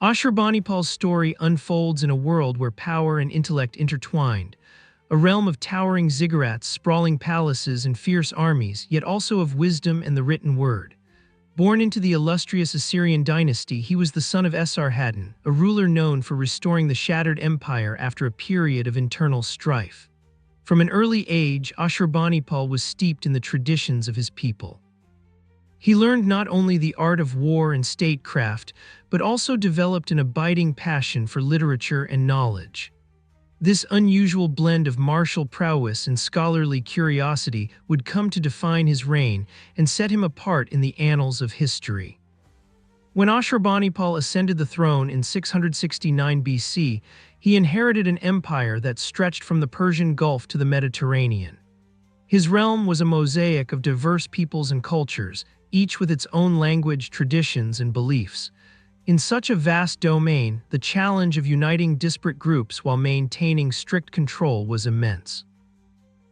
Ashurbanipal's story unfolds in a world where power and intellect intertwined, a realm of towering ziggurats, sprawling palaces, and fierce armies, yet also of wisdom and the written word. Born into the illustrious Assyrian dynasty, he was the son of Esarhaddon, a ruler known for restoring the shattered empire after a period of internal strife. From an early age, Ashurbanipal was steeped in the traditions of his people. He learned not only the art of war and statecraft, but also developed an abiding passion for literature and knowledge. This unusual blend of martial prowess and scholarly curiosity would come to define his reign and set him apart in the annals of history. When Ashurbanipal ascended the throne in 669 BC, he inherited an empire that stretched from the Persian Gulf to the Mediterranean. His realm was a mosaic of diverse peoples and cultures, each with its own language, traditions, and beliefs. In such a vast domain, the challenge of uniting disparate groups while maintaining strict control was immense.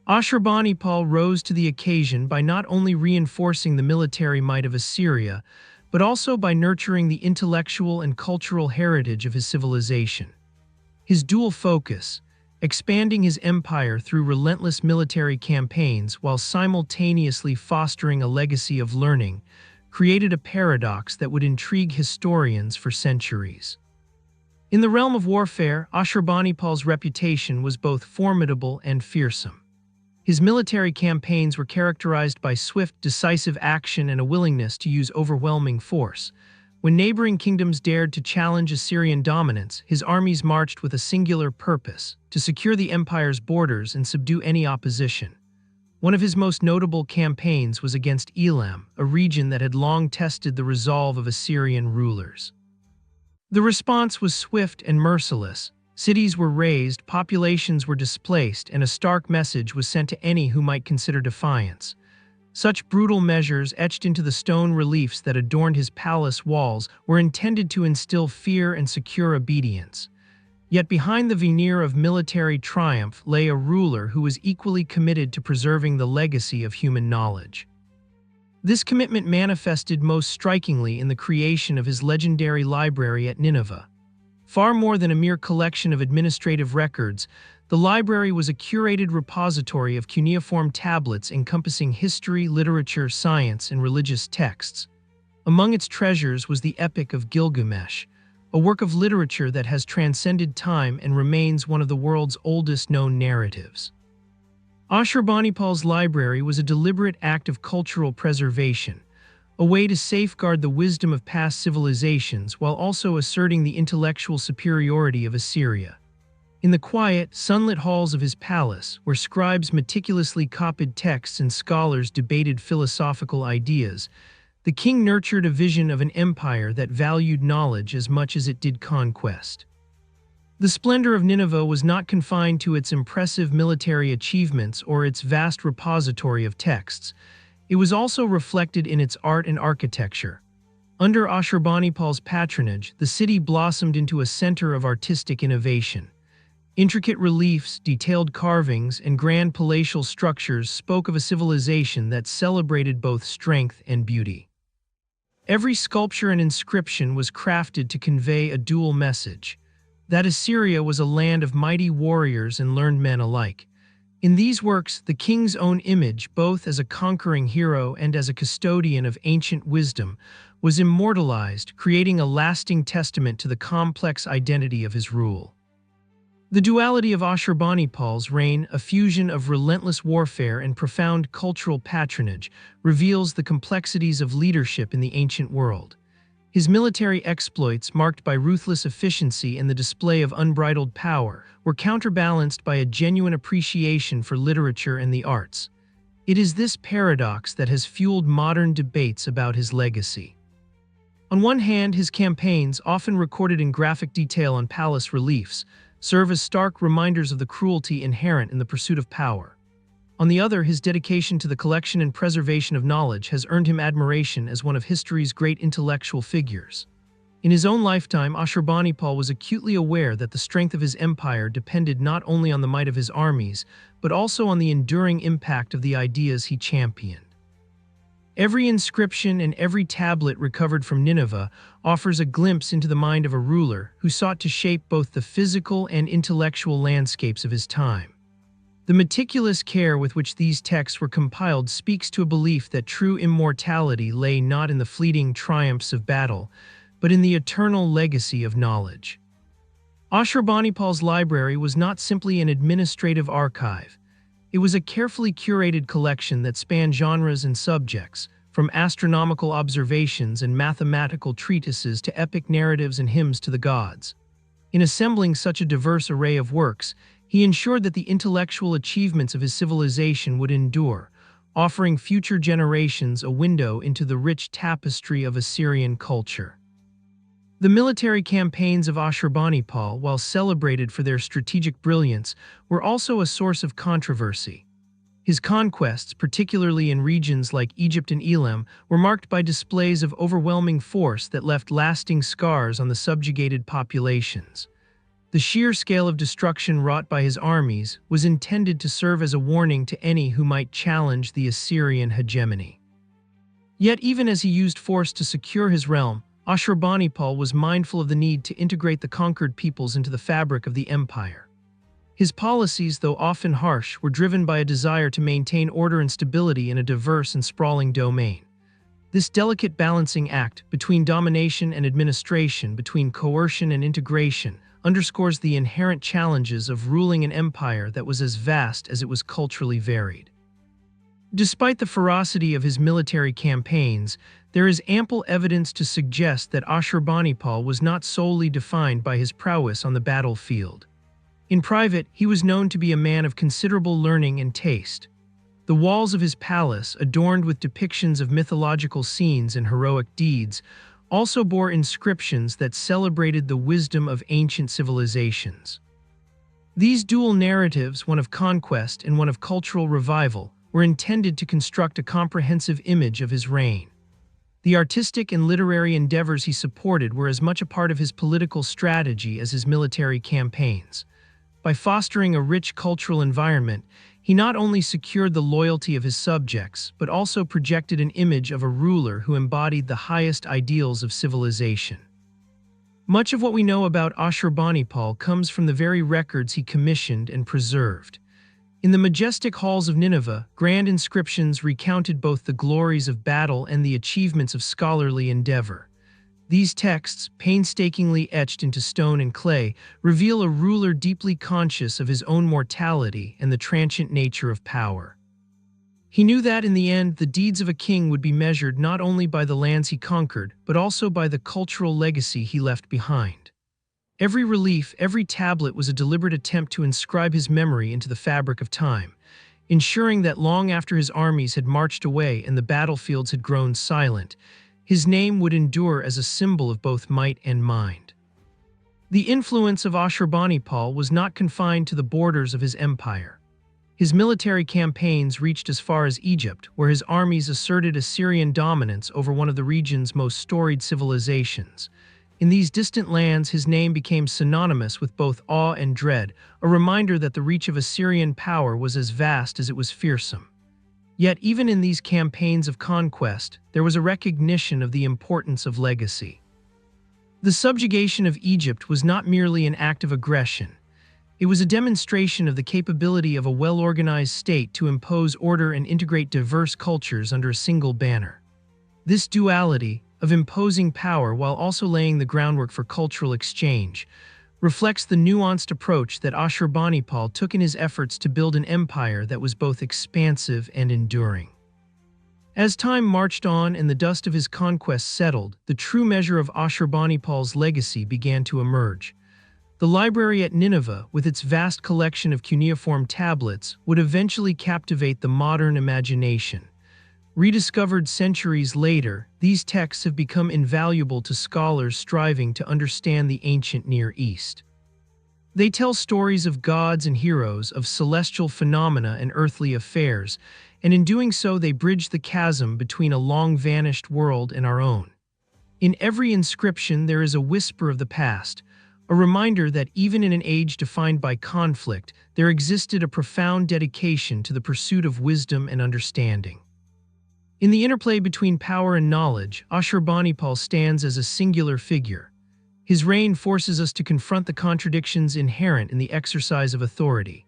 Ashurbanipal rose to the occasion by not only reinforcing the military might of Assyria, but also by nurturing the intellectual and cultural heritage of his civilization. His dual focus, expanding his empire through relentless military campaigns while simultaneously fostering a legacy of learning, created a paradox that would intrigue historians for centuries. In the realm of warfare, Ashurbanipal's reputation was both formidable and fearsome. His military campaigns were characterized by swift, decisive action and a willingness to use overwhelming force. When neighboring kingdoms dared to challenge Assyrian dominance, his armies marched with a singular purpose: to secure the empire's borders and subdue any opposition. One of his most notable campaigns was against Elam, a region that had long tested the resolve of Assyrian rulers. The response was swift and merciless. Cities were razed, populations were displaced, and a stark message was sent to any who might consider defiance. Such brutal measures, etched into the stone reliefs that adorned his palace walls, were intended to instill fear and secure obedience. Yet behind the veneer of military triumph lay a ruler who was equally committed to preserving the legacy of human knowledge. This commitment manifested most strikingly in the creation of his legendary library at Nineveh. Far more than a mere collection of administrative records, the library was a curated repository of cuneiform tablets encompassing history, literature, science, and religious texts. Among its treasures was the Epic of Gilgamesh, a work of literature that has transcended time and remains one of the world's oldest known narratives. Ashurbanipal's library was a deliberate act of cultural preservation, a way to safeguard the wisdom of past civilizations while also asserting the intellectual superiority of Assyria. In the quiet, sunlit halls of his palace, where scribes meticulously copied texts and scholars debated philosophical ideas, the king nurtured a vision of an empire that valued knowledge as much as it did conquest. The splendor of Nineveh was not confined to its impressive military achievements or its vast repository of texts. It was also reflected in its art and architecture. Under Ashurbanipal's patronage, the city blossomed into a center of artistic innovation. Intricate reliefs, detailed carvings, and grand palatial structures spoke of a civilization that celebrated both strength and beauty. Every sculpture and inscription was crafted to convey a dual message: that Assyria was a land of mighty warriors and learned men alike. In these works, the king's own image, both as a conquering hero and as a custodian of ancient wisdom, was immortalized, creating a lasting testament to the complex identity of his rule. The duality of Ashurbanipal's reign, a fusion of relentless warfare and profound cultural patronage, reveals the complexities of leadership in the ancient world. His military exploits, marked by ruthless efficiency and the display of unbridled power, were counterbalanced by a genuine appreciation for literature and the arts. It is this paradox that has fueled modern debates about his legacy. On one hand, his campaigns, often recorded in graphic detail on palace reliefs, serve as stark reminders of the cruelty inherent in the pursuit of power. On the other, his dedication to the collection and preservation of knowledge has earned him admiration as one of history's great intellectual figures. In his own lifetime, Ashurbanipal was acutely aware that the strength of his empire depended not only on the might of his armies, but also on the enduring impact of the ideas he championed. Every inscription and every tablet recovered from Nineveh offers a glimpse into the mind of a ruler who sought to shape both the physical and intellectual landscapes of his time. The meticulous care with which these texts were compiled speaks to a belief that true immortality lay not in the fleeting triumphs of battle, but in the eternal legacy of knowledge. Ashurbanipal's library was not simply an administrative archive. It was a carefully curated collection that spanned genres and subjects, from astronomical observations and mathematical treatises to epic narratives and hymns to the gods. In assembling such a diverse array of works, he ensured that the intellectual achievements of his civilization would endure, offering future generations a window into the rich tapestry of Assyrian culture. The military campaigns of Ashurbanipal, while celebrated for their strategic brilliance, were also a source of controversy. His conquests, particularly in regions like Egypt and Elam, were marked by displays of overwhelming force that left lasting scars on the subjugated populations. The sheer scale of destruction wrought by his armies was intended to serve as a warning to any who might challenge the Assyrian hegemony. Yet even as he used force to secure his realm, Ashurbanipal was mindful of the need to integrate the conquered peoples into the fabric of the empire. His policies, though often harsh, were driven by a desire to maintain order and stability in a diverse and sprawling domain. This delicate balancing act between domination and administration, between coercion and integration, underscores the inherent challenges of ruling an empire that was as vast as it was culturally varied. Despite the ferocity of his military campaigns, there is ample evidence to suggest that Ashurbanipal was not solely defined by his prowess on the battlefield. In private, he was known to be a man of considerable learning and taste. The walls of his palace, adorned with depictions of mythological scenes and heroic deeds, also bore inscriptions that celebrated the wisdom of ancient civilizations. These dual narratives, one of conquest and one of cultural revival, were intended to construct a comprehensive image of his reign. The artistic and literary endeavors he supported were as much a part of his political strategy as his military campaigns. By fostering a rich cultural environment, he not only secured the loyalty of his subjects, but also projected an image of a ruler who embodied the highest ideals of civilization. Much of what we know about Ashurbanipal comes from the very records he commissioned and preserved. In the majestic halls of Nineveh, grand inscriptions recounted both the glories of battle and the achievements of scholarly endeavor. These texts, painstakingly etched into stone and clay, reveal a ruler deeply conscious of his own mortality and the transient nature of power. He knew that, in the end, the deeds of a king would be measured not only by the lands he conquered, but also by the cultural legacy he left behind. Every relief, every tablet was a deliberate attempt to inscribe his memory into the fabric of time, ensuring that long after his armies had marched away and the battlefields had grown silent, his name would endure as a symbol of both might and mind. The influence of Ashurbanipal was not confined to the borders of his empire. His military campaigns reached as far as Egypt, where his armies asserted Assyrian dominance over one of the region's most storied civilizations. In these distant lands, his name became synonymous with both awe and dread, a reminder that the reach of Assyrian power was as vast as it was fearsome. Yet even in these campaigns of conquest, there was a recognition of the importance of legacy. The subjugation of Egypt was not merely an act of aggression. It was a demonstration of the capability of a well-organized state to impose order and integrate diverse cultures under a single banner. This duality, of imposing power while also laying the groundwork for cultural exchange, reflects the nuanced approach that Ashurbanipal took in his efforts to build an empire that was both expansive and enduring. As time marched on and the dust of his conquests settled, the true measure of Ashurbanipal's legacy began to emerge. The library at Nineveh, with its vast collection of cuneiform tablets, would eventually captivate the modern imagination. Rediscovered centuries later, these texts have become invaluable to scholars striving to understand the ancient Near East. They tell stories of gods and heroes, of celestial phenomena and earthly affairs, and in doing so they bridge the chasm between a long-vanished world and our own. In every inscription there is a whisper of the past, a reminder that even in an age defined by conflict, there existed a profound dedication to the pursuit of wisdom and understanding. In the interplay between power and knowledge, Ashurbanipal stands as a singular figure. His reign forces us to confront the contradictions inherent in the exercise of authority.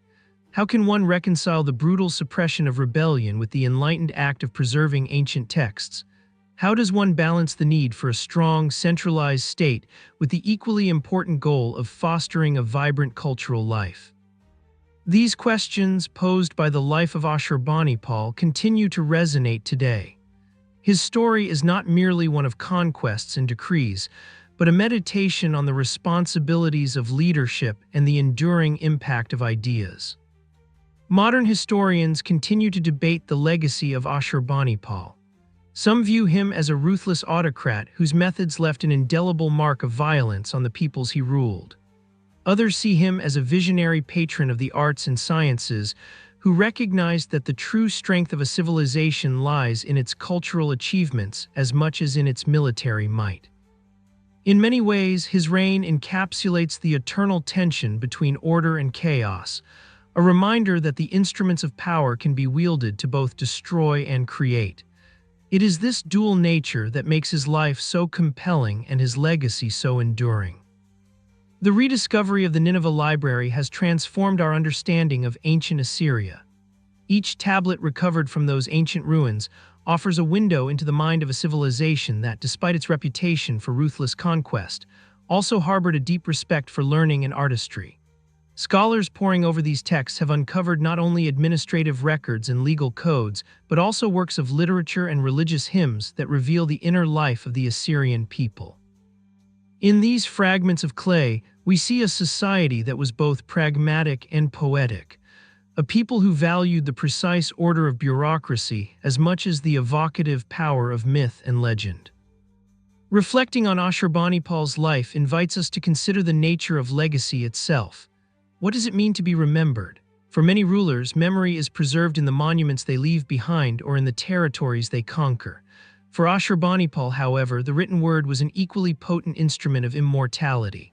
How can one reconcile the brutal suppression of rebellion with the enlightened act of preserving ancient texts? How does one balance the need for a strong, centralized state with the equally important goal of fostering a vibrant cultural life? These questions, posed by the life of Ashurbanipal, continue to resonate today. His story is not merely one of conquests and decrees, but a meditation on the responsibilities of leadership and the enduring impact of ideas. Modern historians continue to debate the legacy of Ashurbanipal. Some view him as a ruthless autocrat whose methods left an indelible mark of violence on the peoples he ruled. Others see him as a visionary patron of the arts and sciences who recognized that the true strength of a civilization lies in its cultural achievements as much as in its military might. In many ways, his reign encapsulates the eternal tension between order and chaos, a reminder that the instruments of power can be wielded to both destroy and create. It is this dual nature that makes his life so compelling and his legacy so enduring. The rediscovery of the Nineveh Library has transformed our understanding of ancient Assyria. Each tablet recovered from those ancient ruins offers a window into the mind of a civilization that, despite its reputation for ruthless conquest, also harbored a deep respect for learning and artistry. Scholars poring over these texts have uncovered not only administrative records and legal codes, but also works of literature and religious hymns that reveal the inner life of the Assyrian people. In these fragments of clay, we see a society that was both pragmatic and poetic, a people who valued the precise order of bureaucracy as much as the evocative power of myth and legend. Reflecting on Ashurbanipal's life invites us to consider the nature of legacy itself. What does it mean to be remembered? For many rulers, memory is preserved in the monuments they leave behind or in the territories they conquer. For Ashurbanipal, however, the written word was an equally potent instrument of immortality.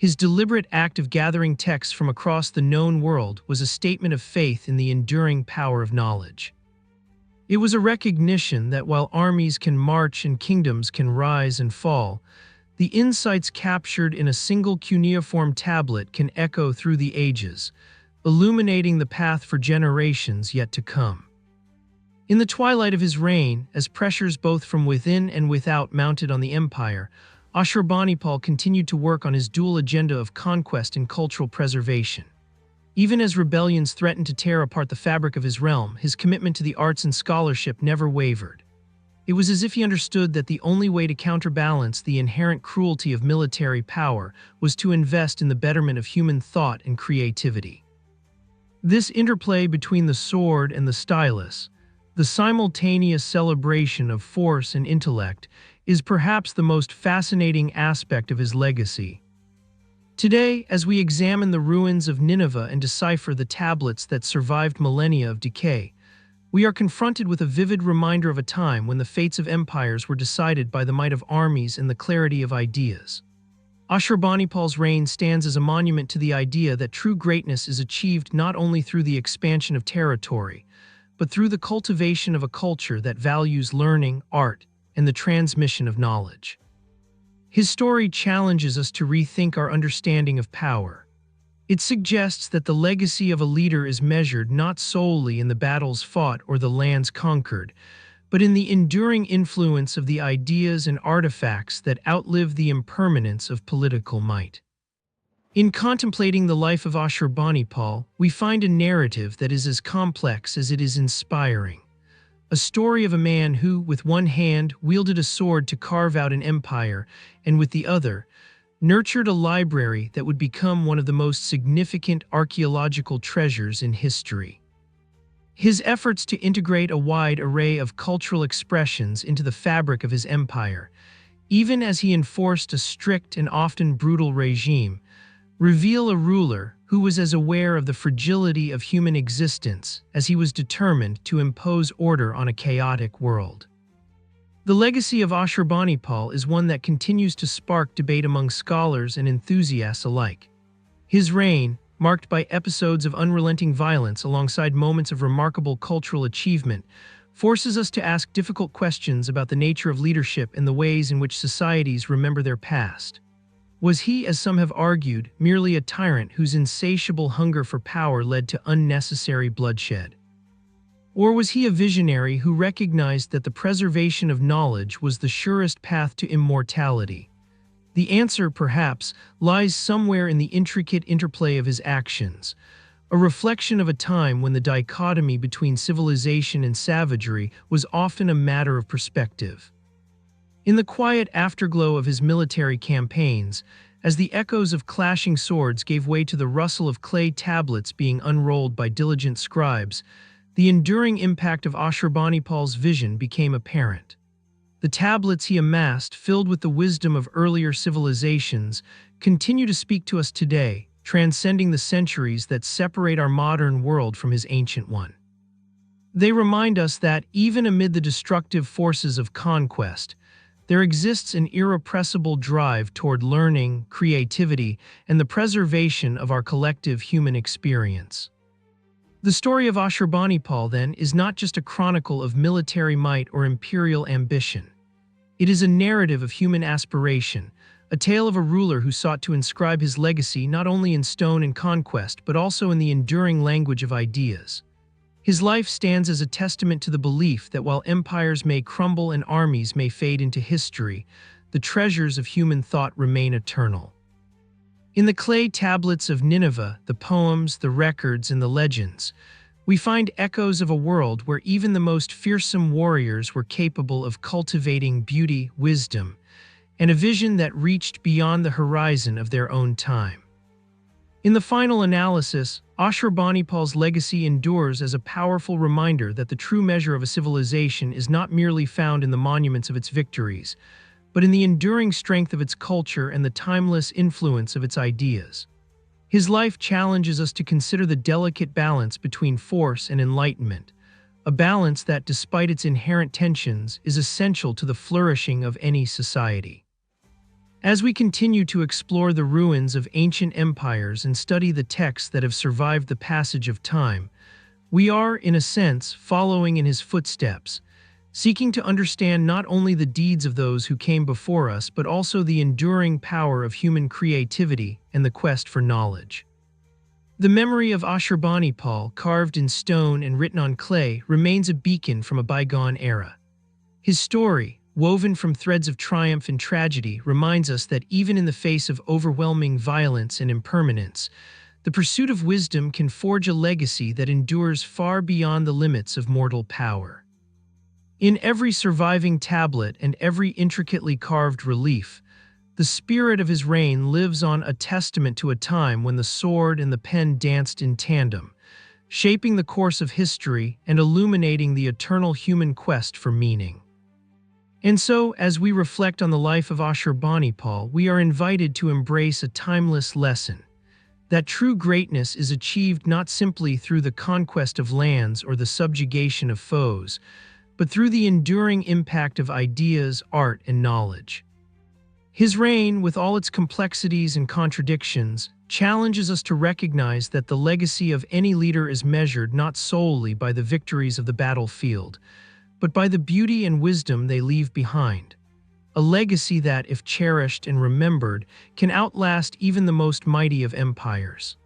His deliberate act of gathering texts from across the known world was a statement of faith in the enduring power of knowledge. It was a recognition that while armies can march and kingdoms can rise and fall, the insights captured in a single cuneiform tablet can echo through the ages, illuminating the path for generations yet to come. In the twilight of his reign, as pressures both from within and without mounted on the empire, Ashurbanipal continued to work on his dual agenda of conquest and cultural preservation. Even as rebellions threatened to tear apart the fabric of his realm, his commitment to the arts and scholarship never wavered. It was as if he understood that the only way to counterbalance the inherent cruelty of military power was to invest in the betterment of human thought and creativity. This interplay between the sword and the stylus, the simultaneous celebration of force and intellect, is perhaps the most fascinating aspect of his legacy. Today, as we examine the ruins of Nineveh and decipher the tablets that survived millennia of decay, we are confronted with a vivid reminder of a time when the fates of empires were decided by the might of armies and the clarity of ideas. Ashurbanipal's reign stands as a monument to the idea that true greatness is achieved not only through the expansion of territory, but through the cultivation of a culture that values learning, art, and the transmission of knowledge. His story challenges us to rethink our understanding of power. It suggests that the legacy of a leader is measured not solely in the battles fought or the lands conquered, but in the enduring influence of the ideas and artifacts that outlive the impermanence of political might. In contemplating the life of Ashurbanipal, we find a narrative that is as complex as it is inspiring. A story of a man who, with one hand, wielded a sword to carve out an empire, and with the other, nurtured a library that would become one of the most significant archaeological treasures in history. His efforts to integrate a wide array of cultural expressions into the fabric of his empire, even as he enforced a strict and often brutal regime, reveal a ruler who was as aware of the fragility of human existence as he was determined to impose order on a chaotic world. The legacy of Ashurbanipal is one that continues to spark debate among scholars and enthusiasts alike. His reign, marked by episodes of unrelenting violence alongside moments of remarkable cultural achievement, forces us to ask difficult questions about the nature of leadership and the ways in which societies remember their past. Was he, as some have argued, merely a tyrant whose insatiable hunger for power led to unnecessary bloodshed? Or was he a visionary who recognized that the preservation of knowledge was the surest path to immortality? The answer, perhaps, lies somewhere in the intricate interplay of his actions, a reflection of a time when the dichotomy between civilization and savagery was often a matter of perspective. In the quiet afterglow of his military campaigns, as the echoes of clashing swords gave way to the rustle of clay tablets being unrolled by diligent scribes, the enduring impact of Ashurbanipal's vision became apparent. The tablets he amassed, filled with the wisdom of earlier civilizations, continue to speak to us today, transcending the centuries that separate our modern world from his ancient one. They remind us that, even amid the destructive forces of conquest, there exists an irrepressible drive toward learning, creativity, and the preservation of our collective human experience. The story of Ashurbanipal, then, is not just a chronicle of military might or imperial ambition. It is a narrative of human aspiration, a tale of a ruler who sought to inscribe his legacy not only in stone and conquest, but also in the enduring language of ideas. His life stands as a testament to the belief that while empires may crumble and armies may fade into history, the treasures of human thought remain eternal. In the clay tablets of Nineveh, the poems, the records, and the legends, we find echoes of a world where even the most fearsome warriors were capable of cultivating beauty, wisdom, and a vision that reached beyond the horizon of their own time. In the final analysis, Ashurbanipal's legacy endures as a powerful reminder that the true measure of a civilization is not merely found in the monuments of its victories, but in the enduring strength of its culture and the timeless influence of its ideas. His life challenges us to consider the delicate balance between force and enlightenment, a balance that, despite its inherent tensions, is essential to the flourishing of any society. As we continue to explore the ruins of ancient empires and study the texts that have survived the passage of time, we are, in a sense, following in his footsteps, seeking to understand not only the deeds of those who came before us, but also the enduring power of human creativity and the quest for knowledge. The memory of Ashurbanipal, carved in stone and written on clay, remains a beacon from a bygone era. His story, woven from threads of triumph and tragedy, reminds us that even in the face of overwhelming violence and impermanence, the pursuit of wisdom can forge a legacy that endures far beyond the limits of mortal power. In every surviving tablet and every intricately carved relief, the spirit of his reign lives on, a testament to a time when the sword and the pen danced in tandem, shaping the course of history and illuminating the eternal human quest for meaning. And so, as we reflect on the life of Ashurbanipal, we are invited to embrace a timeless lesson: that true greatness is achieved not simply through the conquest of lands or the subjugation of foes, but through the enduring impact of ideas, art, and knowledge. His reign, with all its complexities and contradictions, challenges us to recognize that the legacy of any leader is measured not solely by the victories of the battlefield, but by the beauty and wisdom they leave behind. A legacy that, if cherished and remembered, can outlast even the most mighty of empires.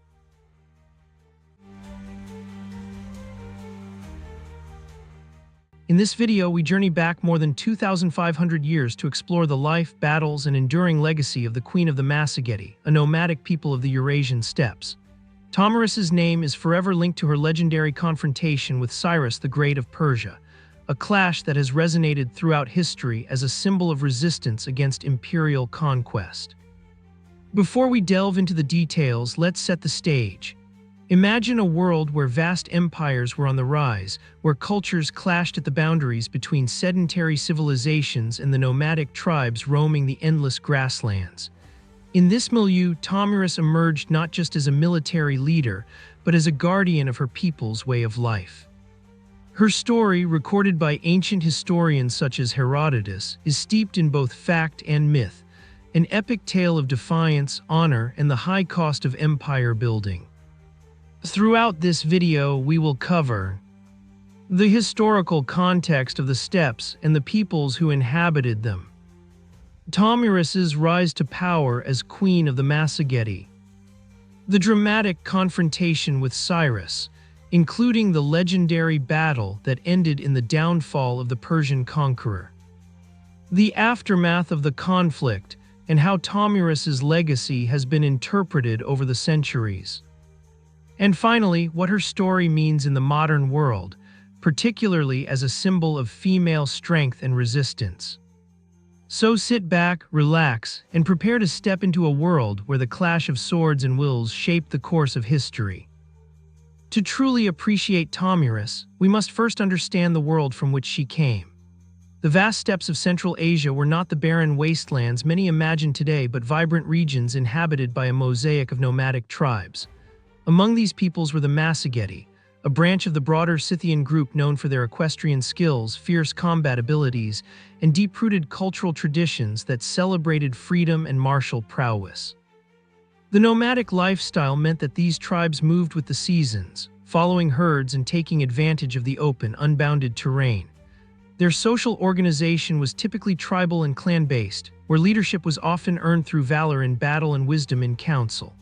In this video, we journey back more than 2,500 years to explore the life, battles, and enduring legacy of the Queen of the Massagetae, a nomadic people of the Eurasian steppes. Tomyris's name is forever linked to her legendary confrontation with Cyrus the Great of Persia, a clash that has resonated throughout history as a symbol of resistance against imperial conquest. Before we delve into the details, let's set the stage. Imagine a world where vast empires were on the rise, where cultures clashed at the boundaries between sedentary civilizations and the nomadic tribes roaming the endless grasslands. In this milieu, Tomyris emerged not just as a military leader, but as a guardian of her people's way of life. Her story, recorded by ancient historians such as Herodotus, is steeped in both fact and myth, an epic tale of defiance, honor, and the high cost of empire building. Throughout this video, we will cover The historical context of the steppes and the peoples who inhabited them. Tomyris's rise to power as queen of the Massagetae. The dramatic confrontation with Cyrus, including the legendary battle that ended in the downfall of the Persian conqueror. The aftermath of the conflict and how Tomyris's legacy has been interpreted over the centuries. And finally, what her story means in the modern world, particularly as a symbol of female strength and resistance. So sit back, relax, and prepare to step into a world where the clash of swords and wills shape the course of history. To truly appreciate Tomyris, we must first understand the world from which she came. The vast steppes of Central Asia were not the barren wastelands many imagine today, but vibrant regions inhabited by a mosaic of nomadic tribes. Among these peoples were the Massagetae, a branch of the broader Scythian group known for their equestrian skills, fierce combat abilities, and deep-rooted cultural traditions that celebrated freedom and martial prowess. The nomadic lifestyle meant that these tribes moved with the seasons, following herds and taking advantage of the open, unbounded terrain. Their social organization was typically tribal and clan-based, where leadership was often earned through valor in battle and wisdom in council.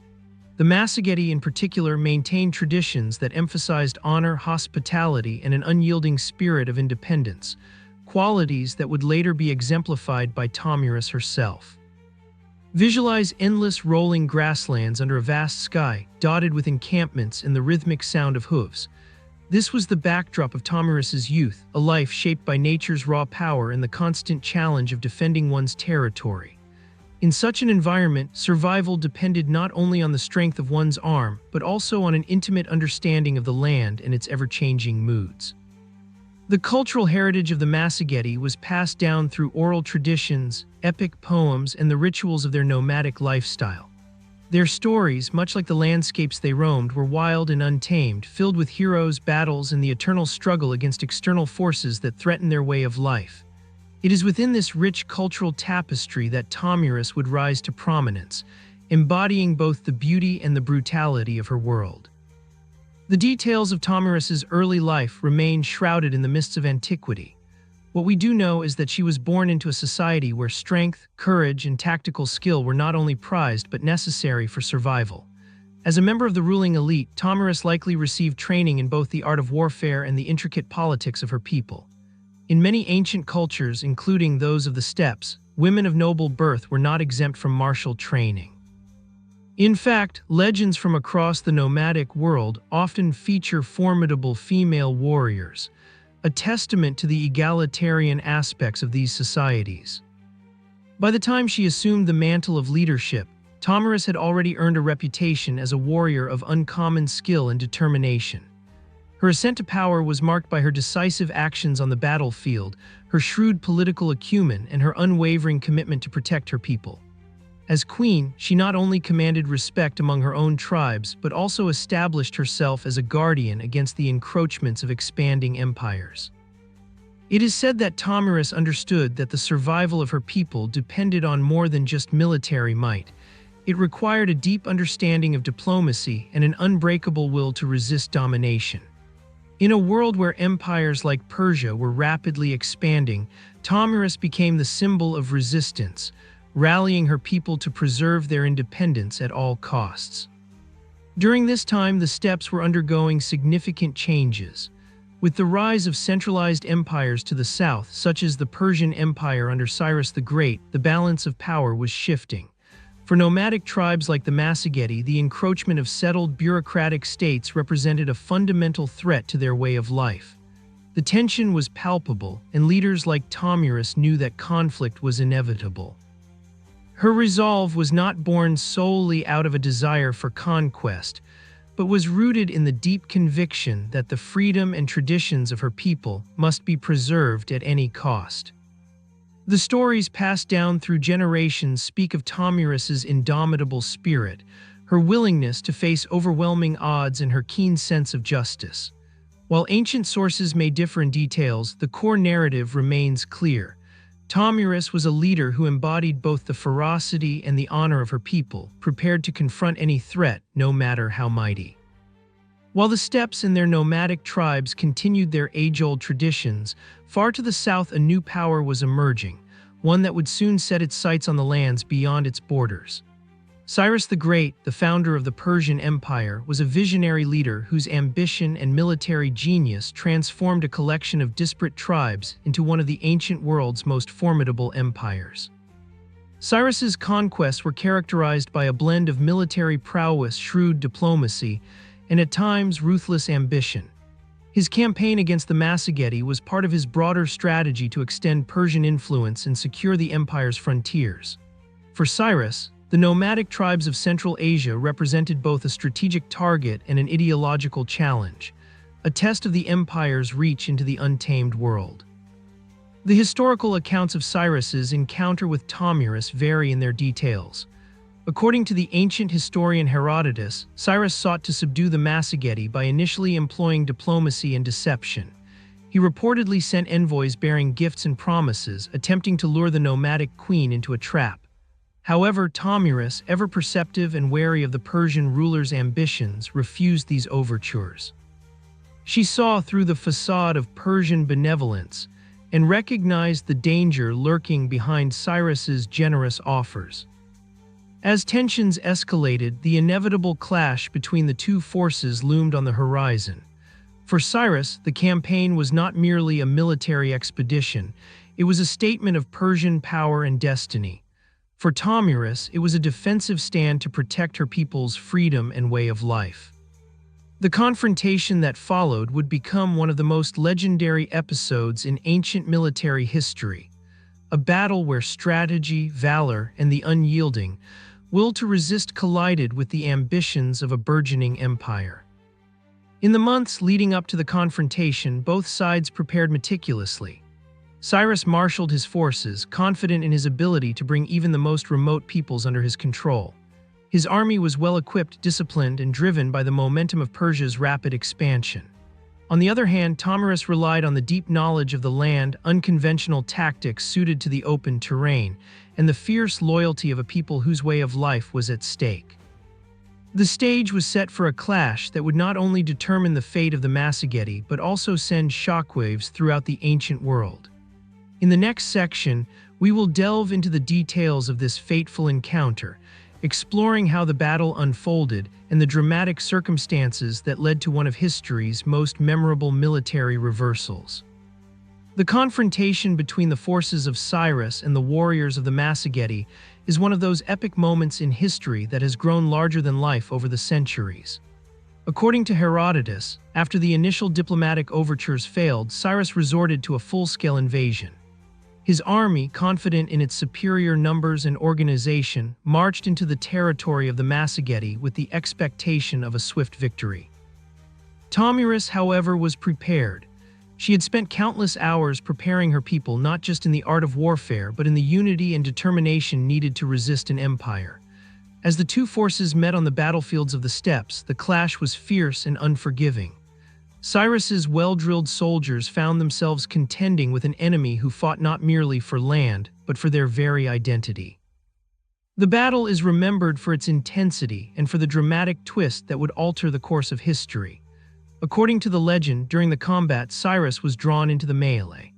The Massagetae in particular maintained traditions that emphasized honor, hospitality, and an unyielding spirit of independence, qualities that would later be exemplified by Tomyris herself. Visualize endless rolling grasslands under a vast sky, dotted with encampments and the rhythmic sound of hooves. This was the backdrop of Tomyris's youth, a life shaped by nature's raw power and the constant challenge of defending one's territory. In such an environment, survival depended not only on the strength of one's arm, but also on an intimate understanding of the land and its ever-changing moods. The cultural heritage of the Massagetae was passed down through oral traditions, epic poems, and the rituals of their nomadic lifestyle. Their stories, much like the landscapes they roamed, were wild and untamed, filled with heroes, battles, and the eternal struggle against external forces that threatened their way of life. It is within this rich cultural tapestry that Tomyris would rise to prominence, embodying both the beauty and the brutality of her world. The details of Tomyris's early life remain shrouded in the mists of antiquity. What we do know is that she was born into a society where strength, courage, and tactical skill were not only prized but necessary for survival. As a member of the ruling elite, Tomyris likely received training in both the art of warfare and the intricate politics of her people. In many ancient cultures, including those of the steppes, women of noble birth were not exempt from martial training. In fact, legends from across the nomadic world often feature formidable female warriors, a testament to the egalitarian aspects of these societies. By the time she assumed the mantle of leadership, Tomyris had already earned a reputation as a warrior of uncommon skill and determination. Her ascent to power was marked by her decisive actions on the battlefield, her shrewd political acumen, and her unwavering commitment to protect her people. As queen, she not only commanded respect among her own tribes, but also established herself as a guardian against the encroachments of expanding empires. It is said that Tomyris understood that the survival of her people depended on more than just military might. It required a deep understanding of diplomacy and an unbreakable will to resist domination. In a world where empires like Persia were rapidly expanding, Tomyris became the symbol of resistance, rallying her people to preserve their independence at all costs. During this time, the steppes were undergoing significant changes. With the rise of centralized empires to the south, such as the Persian Empire under Cyrus the Great, the balance of power was shifting. For nomadic tribes like the Massagetae, the encroachment of settled bureaucratic states represented a fundamental threat to their way of life. The tension was palpable, and leaders like Tomyris knew that conflict was inevitable. Her resolve was not born solely out of a desire for conquest, but was rooted in the deep conviction that the freedom and traditions of her people must be preserved at any cost. The stories passed down through generations speak of Tomyris's indomitable spirit, her willingness to face overwhelming odds, and her keen sense of justice. While ancient sources may differ in details, the core narrative remains clear. Tomyris was a leader who embodied both the ferocity and the honor of her people, prepared to confront any threat, no matter how mighty. While the steppes and their nomadic tribes continued their age-old traditions, far to the south a new power was emerging, one that would soon set its sights on the lands beyond its borders. Cyrus the Great, the founder of the Persian Empire, was a visionary leader whose ambition and military genius transformed a collection of disparate tribes into one of the ancient world's most formidable empires. Cyrus's conquests were characterized by a blend of military prowess, shrewd diplomacy, and at times ruthless ambition. His campaign against the Massagetae was part of his broader strategy to extend Persian influence and secure the empire's frontiers. For Cyrus, the nomadic tribes of Central Asia represented both a strategic target and an ideological challenge, a test of the empire's reach into the untamed world. The historical accounts of Cyrus's encounter with Tomyris vary in their details. According to the ancient historian Herodotus, Cyrus sought to subdue the Massagetae by initially employing diplomacy and deception. He reportedly sent envoys bearing gifts and promises, attempting to lure the nomadic queen into a trap. However, Tomyris, ever perceptive and wary of the Persian ruler's ambitions, refused these overtures. She saw through the facade of Persian benevolence and recognized the danger lurking behind Cyrus's generous offers. As tensions escalated, the inevitable clash between the two forces loomed on the horizon. For Cyrus, the campaign was not merely a military expedition, it was a statement of Persian power and destiny. For Tomyris, it was a defensive stand to protect her people's freedom and way of life. The confrontation that followed would become one of the most legendary episodes in ancient military history, a battle where strategy, valor, and the unyielding will to resist collided with the ambitions of a burgeoning empire. In the months leading up to the confrontation, both sides prepared meticulously. Cyrus marshaled his forces, confident in his ability to bring even the most remote peoples under his control. His army was well-equipped, disciplined, and driven by the momentum of Persia's rapid expansion. On the other hand, Tomyris relied on the deep knowledge of the land, unconventional tactics suited to the open terrain, and the fierce loyalty of a people whose way of life was at stake. The stage was set for a clash that would not only determine the fate of the Massagetae, but also send shockwaves throughout the ancient world. In the next section, we will delve into the details of this fateful encounter, exploring how the battle unfolded and the dramatic circumstances that led to one of history's most memorable military reversals. The confrontation between the forces of Cyrus and the warriors of the Massagetae is one of those epic moments in history that has grown larger than life over the centuries. According to Herodotus, after the initial diplomatic overtures failed, Cyrus resorted to a full-scale invasion. His army, confident in its superior numbers and organization, marched into the territory of the Massagetae with the expectation of a swift victory. Tomyris, however, was prepared. She had spent countless hours preparing her people not just in the art of warfare, but in the unity and determination needed to resist an empire. As the two forces met on the battlefields of the steppes, the clash was fierce and unforgiving. Cyrus's well-drilled soldiers found themselves contending with an enemy who fought not merely for land, but for their very identity. The battle is remembered for its intensity and for the dramatic twist that would alter the course of history. According to the legend, during the combat, Cyrus was drawn into the melee.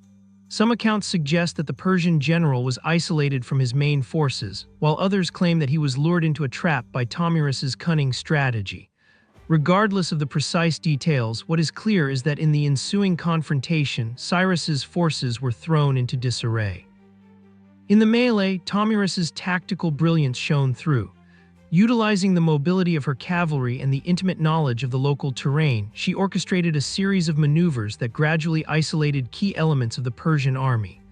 Some accounts suggest that the Persian general was isolated from his main forces, while others claim that he was lured into a trap by Tomyris's cunning strategy. Regardless of the precise details, what is clear is that in the ensuing confrontation, Cyrus's forces were thrown into disarray. In the melee, Tomyris's tactical brilliance shone through. Utilizing the mobility of her cavalry and the intimate knowledge of the local terrain, she orchestrated a series of maneuvers that gradually isolated key elements of the Persian army.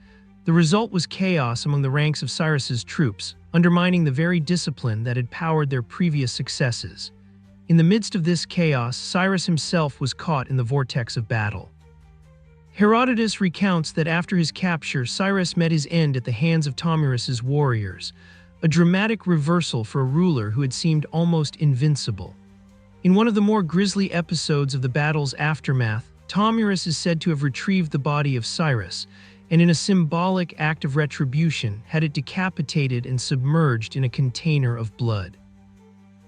The result was chaos among the ranks of Cyrus's troops, undermining the very discipline that had powered their previous successes. In the midst of this chaos, Cyrus himself was caught in the vortex of battle. Herodotus recounts that after his capture, Cyrus met his end at the hands of Tomyris's warriors, a dramatic reversal for a ruler who had seemed almost invincible. In one of the more grisly episodes of the battle's aftermath, Tomyris is said to have retrieved the body of Cyrus, and in a symbolic act of retribution, had it decapitated and submerged in a container of blood.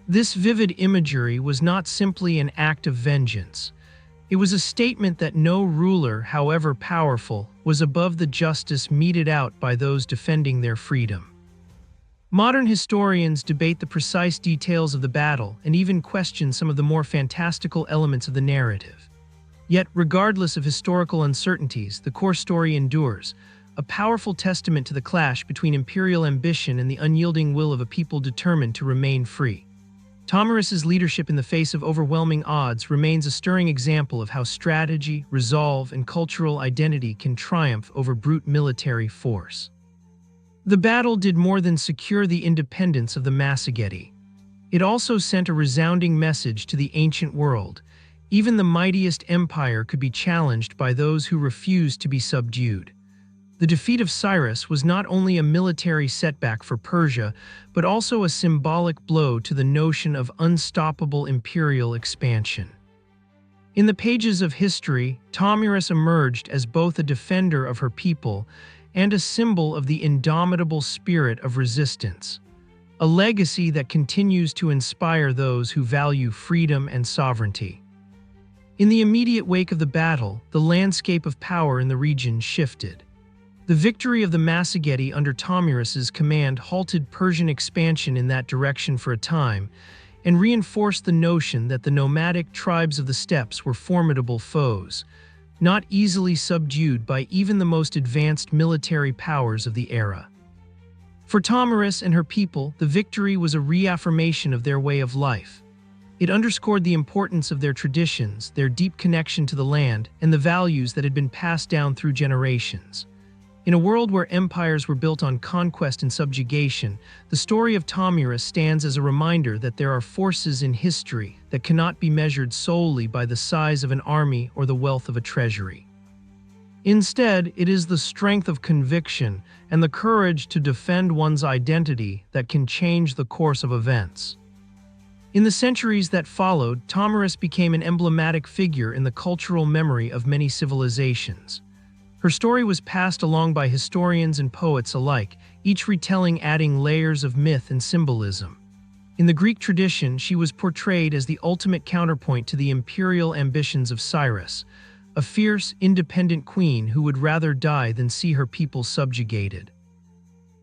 This vivid imagery was not simply an act of vengeance. It was a statement that no ruler, however powerful, was above the justice meted out by those defending their freedom. Modern historians debate the precise details of the battle and even question some of the more fantastical elements of the narrative. Yet, regardless of historical uncertainties, the core story endures, a powerful testament to the clash between imperial ambition and the unyielding will of a people determined to remain free. Tomyris's leadership in the face of overwhelming odds remains a stirring example of how strategy, resolve, and cultural identity can triumph over brute military force. The battle did more than secure the independence of the Massagetae. It also sent a resounding message to the ancient world. Even the mightiest empire could be challenged by those who refused to be subdued. The defeat of Cyrus was not only a military setback for Persia, but also a symbolic blow to the notion of unstoppable imperial expansion. In the pages of history, Tomyris emerged as both a defender of her people and a symbol of the indomitable spirit of resistance, a legacy that continues to inspire those who value freedom and sovereignty. In the immediate wake of the battle, the landscape of power in the region shifted. The victory of the Massagetae under Tomyris's command halted Persian expansion in that direction for a time, and reinforced the notion that the nomadic tribes of the steppes were formidable foes, not easily subdued by even the most advanced military powers of the era. For Tomyris and her people, the victory was a reaffirmation of their way of life. It underscored the importance of their traditions, their deep connection to the land, and the values that had been passed down through generations. In a world where empires were built on conquest and subjugation, the story of Tomyris stands as a reminder that there are forces in history that cannot be measured solely by the size of an army or the wealth of a treasury. Instead, it is the strength of conviction and the courage to defend one's identity that can change the course of events. In the centuries that followed, Tomyris became an emblematic figure in the cultural memory of many civilizations. Her story was passed along by historians and poets alike, each retelling adding layers of myth and symbolism. In the Greek tradition, she was portrayed as the ultimate counterpoint to the imperial ambitions of Cyrus, a fierce, independent queen who would rather die than see her people subjugated.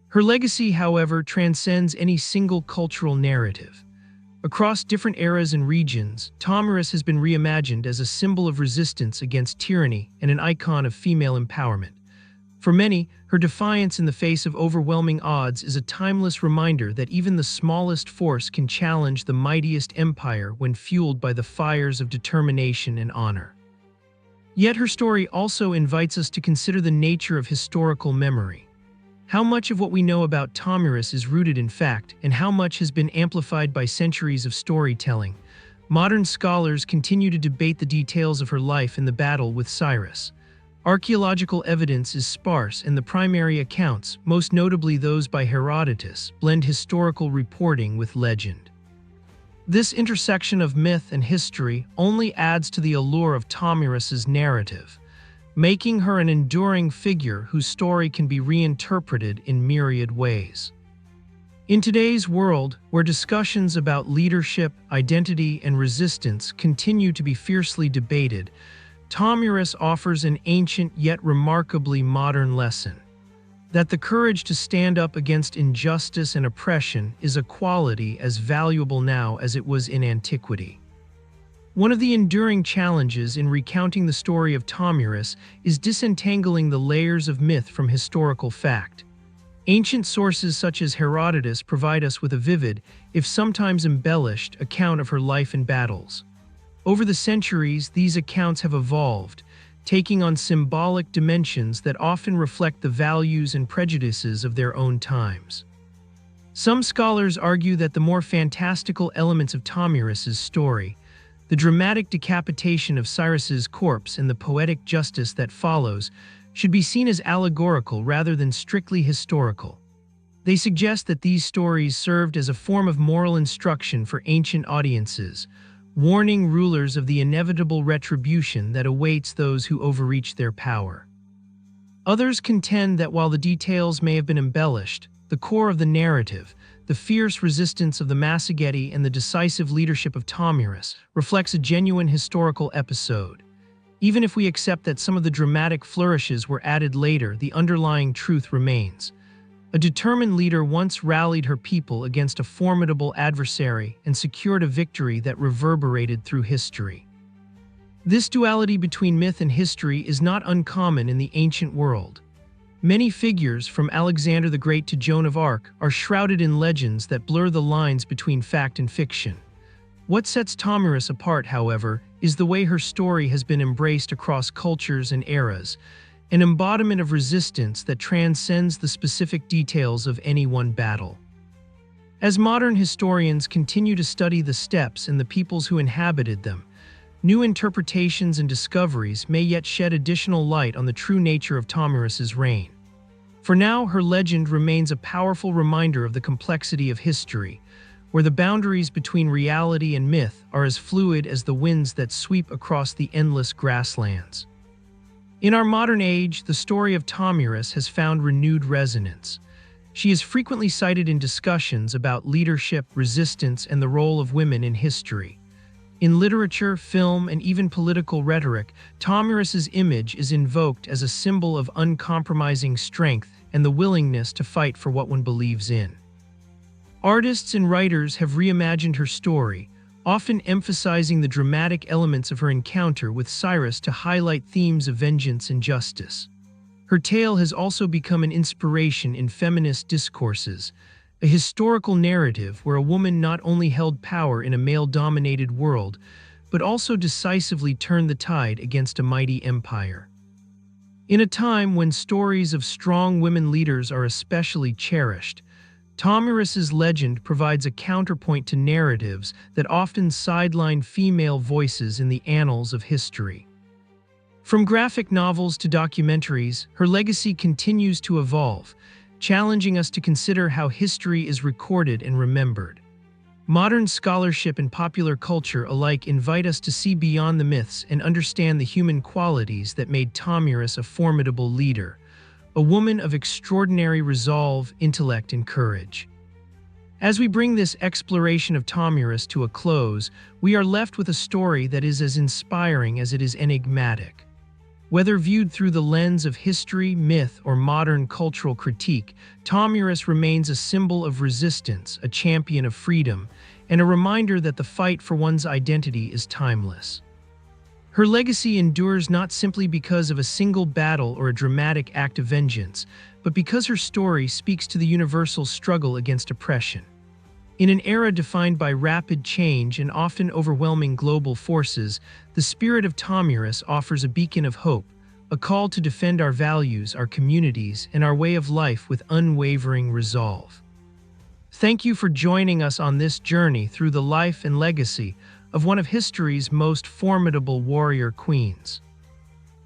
Her legacy, however, transcends any single cultural narrative. Across different eras and regions, Tomyris has been reimagined as a symbol of resistance against tyranny and an icon of female empowerment. For many, her defiance in the face of overwhelming odds is a timeless reminder that even the smallest force can challenge the mightiest empire when fueled by the fires of determination and honor. Yet her story also invites us to consider the nature of historical memory. How much of what we know about Tomyris is rooted in fact, and how much has been amplified by centuries of storytelling? Modern scholars continue to debate the details of her life in the battle with Cyrus. Archaeological evidence is sparse, and the primary accounts, most notably those by Herodotus, blend historical reporting with legend. This intersection of myth and history only adds to the allure of Tomyris's narrative, making her an enduring figure whose story can be reinterpreted in myriad ways. In today's world, where discussions about leadership, identity, and resistance continue to be fiercely debated, Tomyris offers an ancient yet remarkably modern lesson: that the courage to stand up against injustice and oppression is a quality as valuable now as it was in antiquity. One of the enduring challenges in recounting the story of Tomyris is disentangling the layers of myth from historical fact. Ancient sources such as Herodotus provide us with a vivid, if sometimes embellished, account of her life and battles. Over the centuries, these accounts have evolved, taking on symbolic dimensions that often reflect the values and prejudices of their own times. Some scholars argue that the more fantastical elements of Tomyris's story, the dramatic decapitation of Cyrus's corpse and the poetic justice that follows, should be seen as allegorical rather than strictly historical. They suggest that these stories served as a form of moral instruction for ancient audiences, warning rulers of the inevitable retribution that awaits those who overreach their power. Others contend that while the details may have been embellished, the core of the narrative, the fierce resistance of the Massagetae and the decisive leadership of Tomyris reflects a genuine historical episode. Even if we accept that some of the dramatic flourishes were added later, the underlying truth remains. A determined leader once rallied her people against a formidable adversary and secured a victory that reverberated through history. This duality between myth and history is not uncommon in the ancient world. Many figures, from Alexander the Great to Joan of Arc, are shrouded in legends that blur the lines between fact and fiction. What sets Tomyris apart, however, is the way her story has been embraced across cultures and eras, an embodiment of resistance that transcends the specific details of any one battle. As modern historians continue to study the steppes and the peoples who inhabited them, new interpretations and discoveries may yet shed additional light on the true nature of Tomyris's reign. For now, her legend remains a powerful reminder of the complexity of history, where the boundaries between reality and myth are as fluid as the winds that sweep across the endless grasslands. In our modern age, the story of Tomyris has found renewed resonance. She is frequently cited in discussions about leadership, resistance, and the role of women in history. In literature, film, and even political rhetoric, Tomyris's image is invoked as a symbol of uncompromising strength and the willingness to fight for what one believes in. Artists and writers have reimagined her story, often emphasizing the dramatic elements of her encounter with Cyrus to highlight themes of vengeance and justice. Her tale has also become an inspiration in feminist discourses, a historical narrative where a woman not only held power in a male-dominated world, but also decisively turned the tide against a mighty empire. In a time when stories of strong women leaders are especially cherished, Tomyris's legend provides a counterpoint to narratives that often sideline female voices in the annals of history. From graphic novels to documentaries, her legacy continues to evolve, challenging us to consider how history is recorded and remembered. Modern scholarship and popular culture alike invite us to see beyond the myths and understand the human qualities that made Tomyris a formidable leader, a woman of extraordinary resolve, intellect, and courage. As we bring this exploration of Tomyris to a close, we are left with a story that is as inspiring as it is enigmatic. Whether viewed through the lens of history, myth, or modern cultural critique, Tomyris remains a symbol of resistance, a champion of freedom, and a reminder that the fight for one's identity is timeless. Her legacy endures not simply because of a single battle or a dramatic act of vengeance, but because her story speaks to the universal struggle against oppression. In an era defined by rapid change and often overwhelming global forces, the spirit of Tomyris offers a beacon of hope, a call to defend our values, our communities, and our way of life with unwavering resolve. Thank you for joining us on this journey through the life and legacy of one of history's most formidable warrior queens.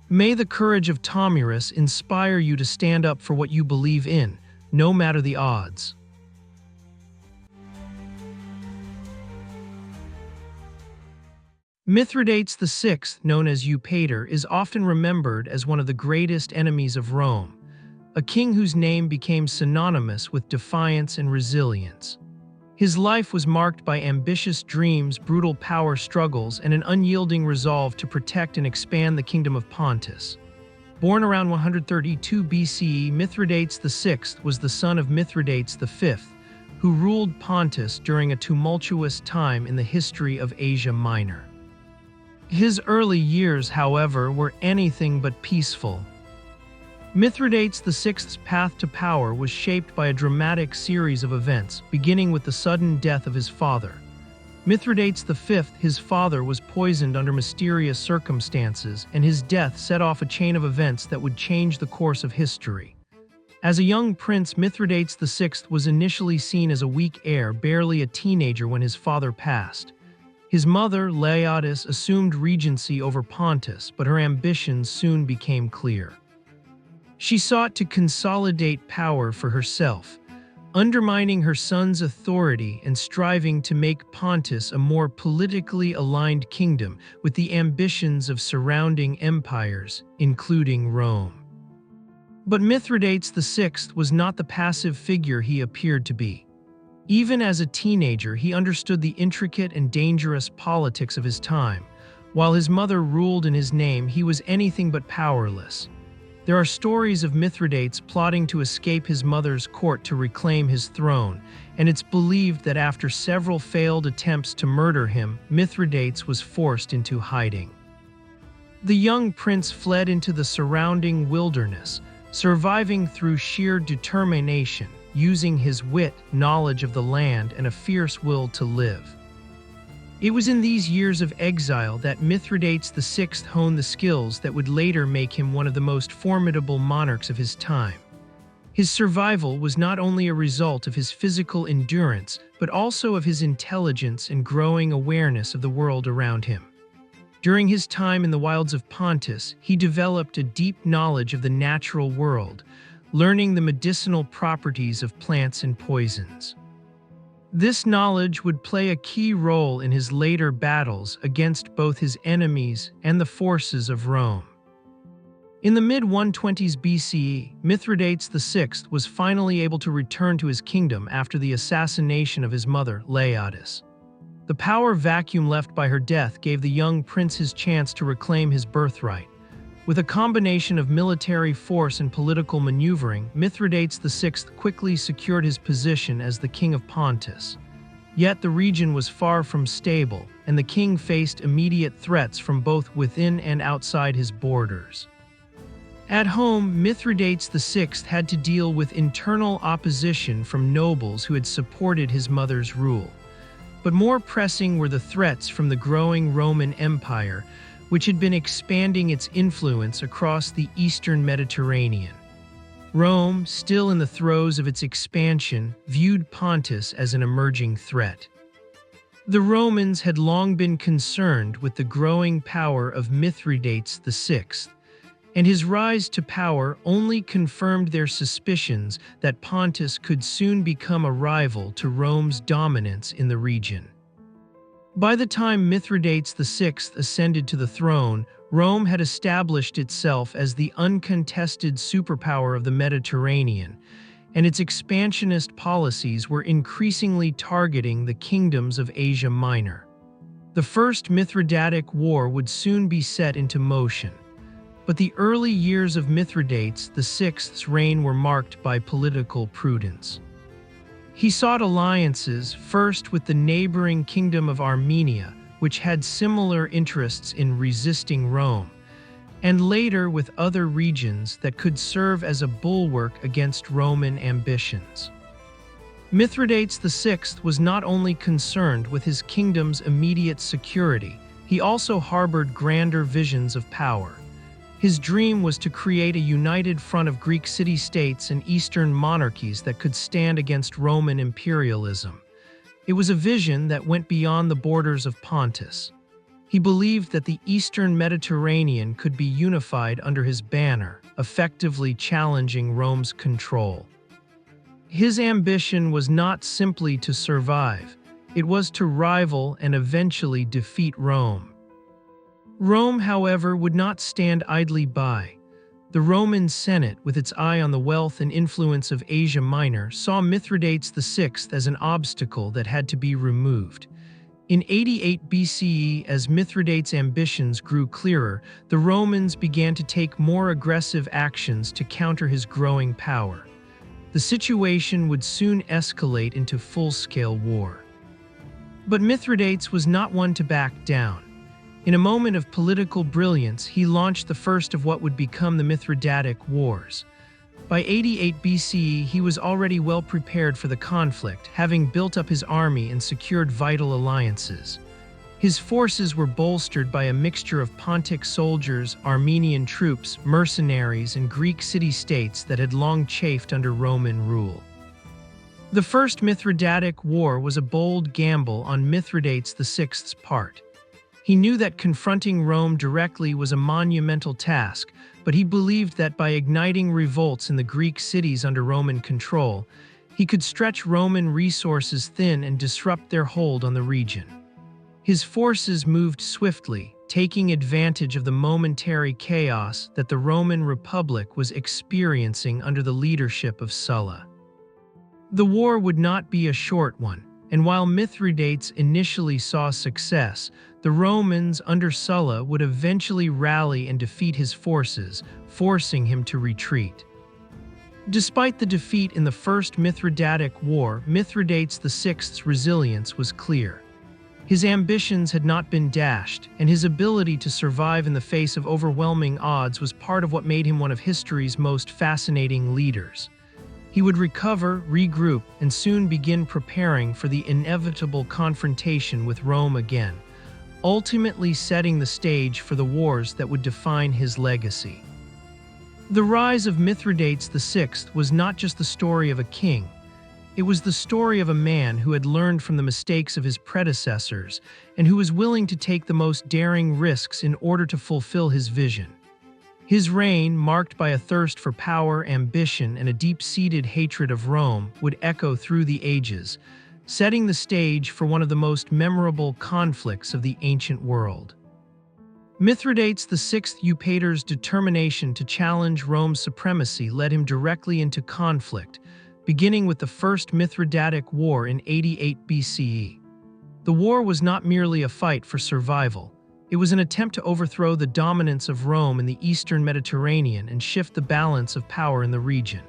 May the courage of Tomyris inspire you to stand up for what you believe in, no matter the odds. Mithridates VI, known as Eupator, is often remembered as one of the greatest enemies of Rome, a king whose name became synonymous with defiance and resilience. His life was marked by ambitious dreams, brutal power struggles, and an unyielding resolve to protect and expand the kingdom of Pontus. Born around 132 BCE, Mithridates VI was the son of Mithridates V, who ruled Pontus during a tumultuous time in the history of Asia Minor. His early years, however, were anything but peaceful. Mithridates VI's path to power was shaped by a dramatic series of events, beginning with the sudden death of his father. Mithridates V, his father, was poisoned under mysterious circumstances, and his death set off a chain of events that would change the course of history. As a young prince, Mithridates VI was initially seen as a weak heir, barely a teenager when his father passed. His mother, Laodice, assumed regency over Pontus, but her ambitions soon became clear. She sought to consolidate power for herself, undermining her son's authority and striving to make Pontus a more politically aligned kingdom with the ambitions of surrounding empires, including Rome. But Mithridates VI was not the passive figure he appeared to be. Even as a teenager, he understood the intricate and dangerous politics of his time. While his mother ruled in his name, he was anything but powerless. There are stories of Mithridates plotting to escape his mother's court to reclaim his throne, and it's believed that after several failed attempts to murder him, Mithridates was forced into hiding. The young prince fled into the surrounding wilderness, surviving through sheer determination, using his wit, knowledge of the land, and a fierce will to live. It was in these years of exile that Mithridates VI honed the skills that would later make him one of the most formidable monarchs of his time. His survival was not only a result of his physical endurance, but also of his intelligence and growing awareness of the world around him. During his time in the wilds of Pontus, he developed a deep knowledge of the natural world, learning the medicinal properties of plants and poisons. This knowledge would play a key role in his later battles against both his enemies and the forces of Rome. In the mid-120s BCE, Mithridates VI was finally able to return to his kingdom after the assassination of his mother, Laodice. The power vacuum left by her death gave the young prince his chance to reclaim his birthright. With a combination of military force and political maneuvering, Mithridates VI quickly secured his position as the king of Pontus. Yet the region was far from stable, and the king faced immediate threats from both within and outside his borders. At home, Mithridates VI had to deal with internal opposition from nobles who had supported his mother's rule. But more pressing were the threats from the growing Roman Empire, which had been expanding its influence across the eastern Mediterranean. Rome, still in the throes of its expansion, viewed Pontus as an emerging threat. The Romans had long been concerned with the growing power of Mithridates VI, and his rise to power only confirmed their suspicions that Pontus could soon become a rival to Rome's dominance in the region. By the time Mithridates VI ascended to the throne, Rome had established itself as the uncontested superpower of the Mediterranean, and its expansionist policies were increasingly targeting the kingdoms of Asia Minor. The First Mithridatic War would soon be set into motion, but the early years of Mithridates VI's reign were marked by political prudence. He sought alliances, first with the neighboring kingdom of Armenia, which had similar interests in resisting Rome, and later with other regions that could serve as a bulwark against Roman ambitions. Mithridates VI was not only concerned with his kingdom's immediate security, he also harbored grander visions of power. His dream was to create a united front of Greek city-states and Eastern monarchies that could stand against Roman imperialism. It was a vision that went beyond the borders of Pontus. He believed that the Eastern Mediterranean could be unified under his banner, effectively challenging Rome's control. His ambition was not simply to survive, it was to rival and eventually defeat Rome. Rome, however, would not stand idly by. The Roman Senate, with its eye on the wealth and influence of Asia Minor, saw Mithridates VI as an obstacle that had to be removed. In 88 BCE, as Mithridates' ambitions grew clearer, the Romans began to take more aggressive actions to counter his growing power. The situation would soon escalate into full-scale war. But Mithridates was not one to back down. In a moment of political brilliance, he launched the first of what would become the Mithridatic Wars. By 88 BCE, he was already well prepared for the conflict, having built up his army and secured vital alliances. His forces were bolstered by a mixture of Pontic soldiers, Armenian troops, mercenaries, and Greek city-states that had long chafed under Roman rule. The First Mithridatic War was a bold gamble on Mithridates VI's part. He knew that confronting Rome directly was a monumental task, but he believed that by igniting revolts in the Greek cities under Roman control, he could stretch Roman resources thin and disrupt their hold on the region. His forces moved swiftly, taking advantage of the momentary chaos that the Roman Republic was experiencing under the leadership of Sulla. The war would not be a short one, and while Mithridates initially saw success, the Romans under Sulla would eventually rally and defeat his forces, forcing him to retreat. Despite the defeat in the First Mithridatic War, Mithridates VI's resilience was clear. His ambitions had not been dashed, and his ability to survive in the face of overwhelming odds was part of what made him one of history's most fascinating leaders. He would recover, regroup, and soon begin preparing for the inevitable confrontation with Rome again, ultimately setting the stage for the wars that would define his legacy. The rise of Mithridates VI was not just the story of a king. It was the story of a man who had learned from the mistakes of his predecessors and who was willing to take the most daring risks in order to fulfill his vision. His reign, marked by a thirst for power, ambition, and a deep-seated hatred of Rome, would echo through the ages, setting the stage for one of the most memorable conflicts of the ancient world. Mithridates VI Eupator's determination to challenge Rome's supremacy led him directly into conflict, beginning with the First Mithridatic War in 88 BCE. The war was not merely a fight for survival. It was an attempt to overthrow the dominance of Rome in the eastern Mediterranean and shift the balance of power in the region.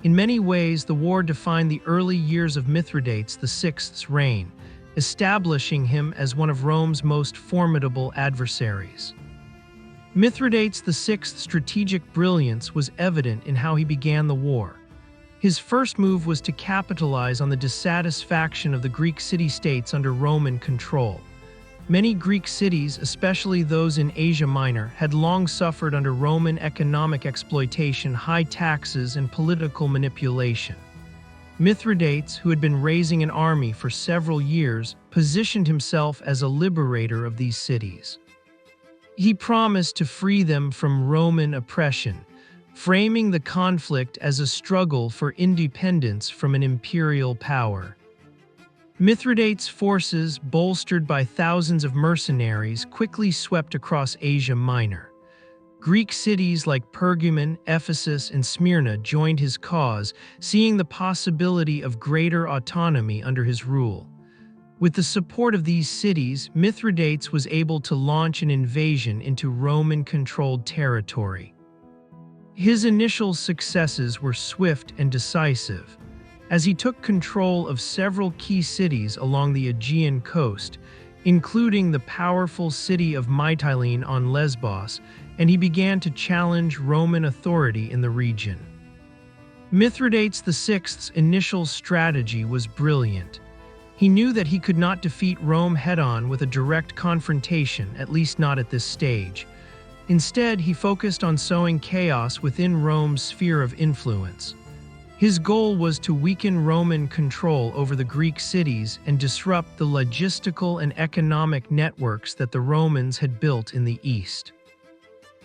In many ways, the war defined the early years of Mithridates VI's reign, establishing him as one of Rome's most formidable adversaries. Mithridates VI's strategic brilliance was evident in how he began the war. His first move was to capitalize on the dissatisfaction of the Greek city-states under Roman control. Many Greek cities, especially those in Asia Minor, had long suffered under Roman economic exploitation, high taxes, and political manipulation. Mithridates, who had been raising an army for several years, positioned himself as a liberator of these cities. He promised to free them from Roman oppression, framing the conflict as a struggle for independence from an imperial power. Mithridates' forces, bolstered by thousands of mercenaries, quickly swept across Asia Minor. Greek cities like Pergamon, Ephesus, and Smyrna joined his cause, seeing the possibility of greater autonomy under his rule. With the support of these cities, Mithridates was able to launch an invasion into Roman-controlled territory. His initial successes were swift and decisive. As he took control of several key cities along the Aegean coast, including the powerful city of Mytilene on Lesbos, and he began to challenge Roman authority in the region. Mithridates VI's initial strategy was brilliant. He knew that he could not defeat Rome head-on with a direct confrontation, at least not at this stage. Instead, he focused on sowing chaos within Rome's sphere of influence. His goal was to weaken Roman control over the Greek cities and disrupt the logistical and economic networks that the Romans had built in the east.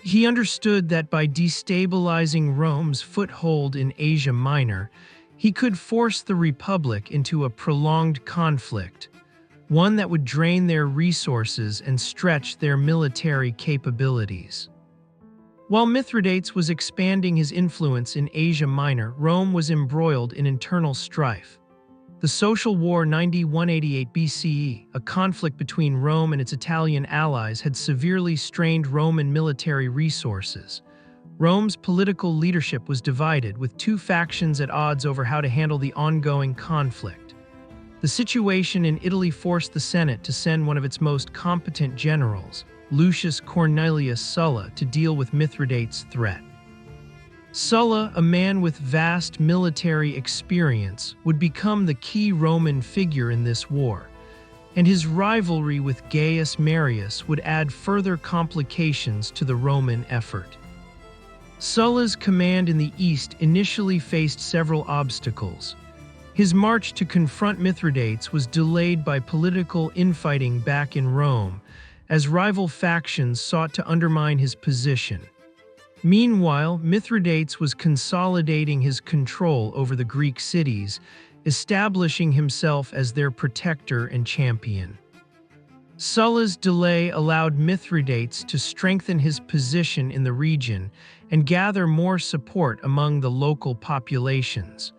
He understood that by destabilizing Rome's foothold in Asia Minor, he could force the Republic into a prolonged conflict, one that would drain their resources and stretch their military capabilities. While Mithridates was expanding his influence in Asia Minor, Rome was embroiled in internal strife. The Social War 90–188 BCE, a conflict between Rome and its Italian allies, had severely strained Roman military resources. Rome's political leadership was divided, with two factions at odds over how to handle the ongoing conflict. The situation in Italy forced the Senate to send one of its most competent generals, Lucius Cornelius Sulla, to deal with Mithridates' threat. Sulla, a man with vast military experience, would become the key Roman figure in this war, and his rivalry with Gaius Marius would add further complications to the Roman effort. Sulla's command in the east initially faced several obstacles. His march to confront Mithridates was delayed by political infighting back in Rome, as rival factions sought to undermine his position. Meanwhile, Mithridates was consolidating his control over the Greek cities, establishing himself as their protector and champion. Sulla's delay allowed Mithridates to strengthen his position in the region and gather more support among the local populations,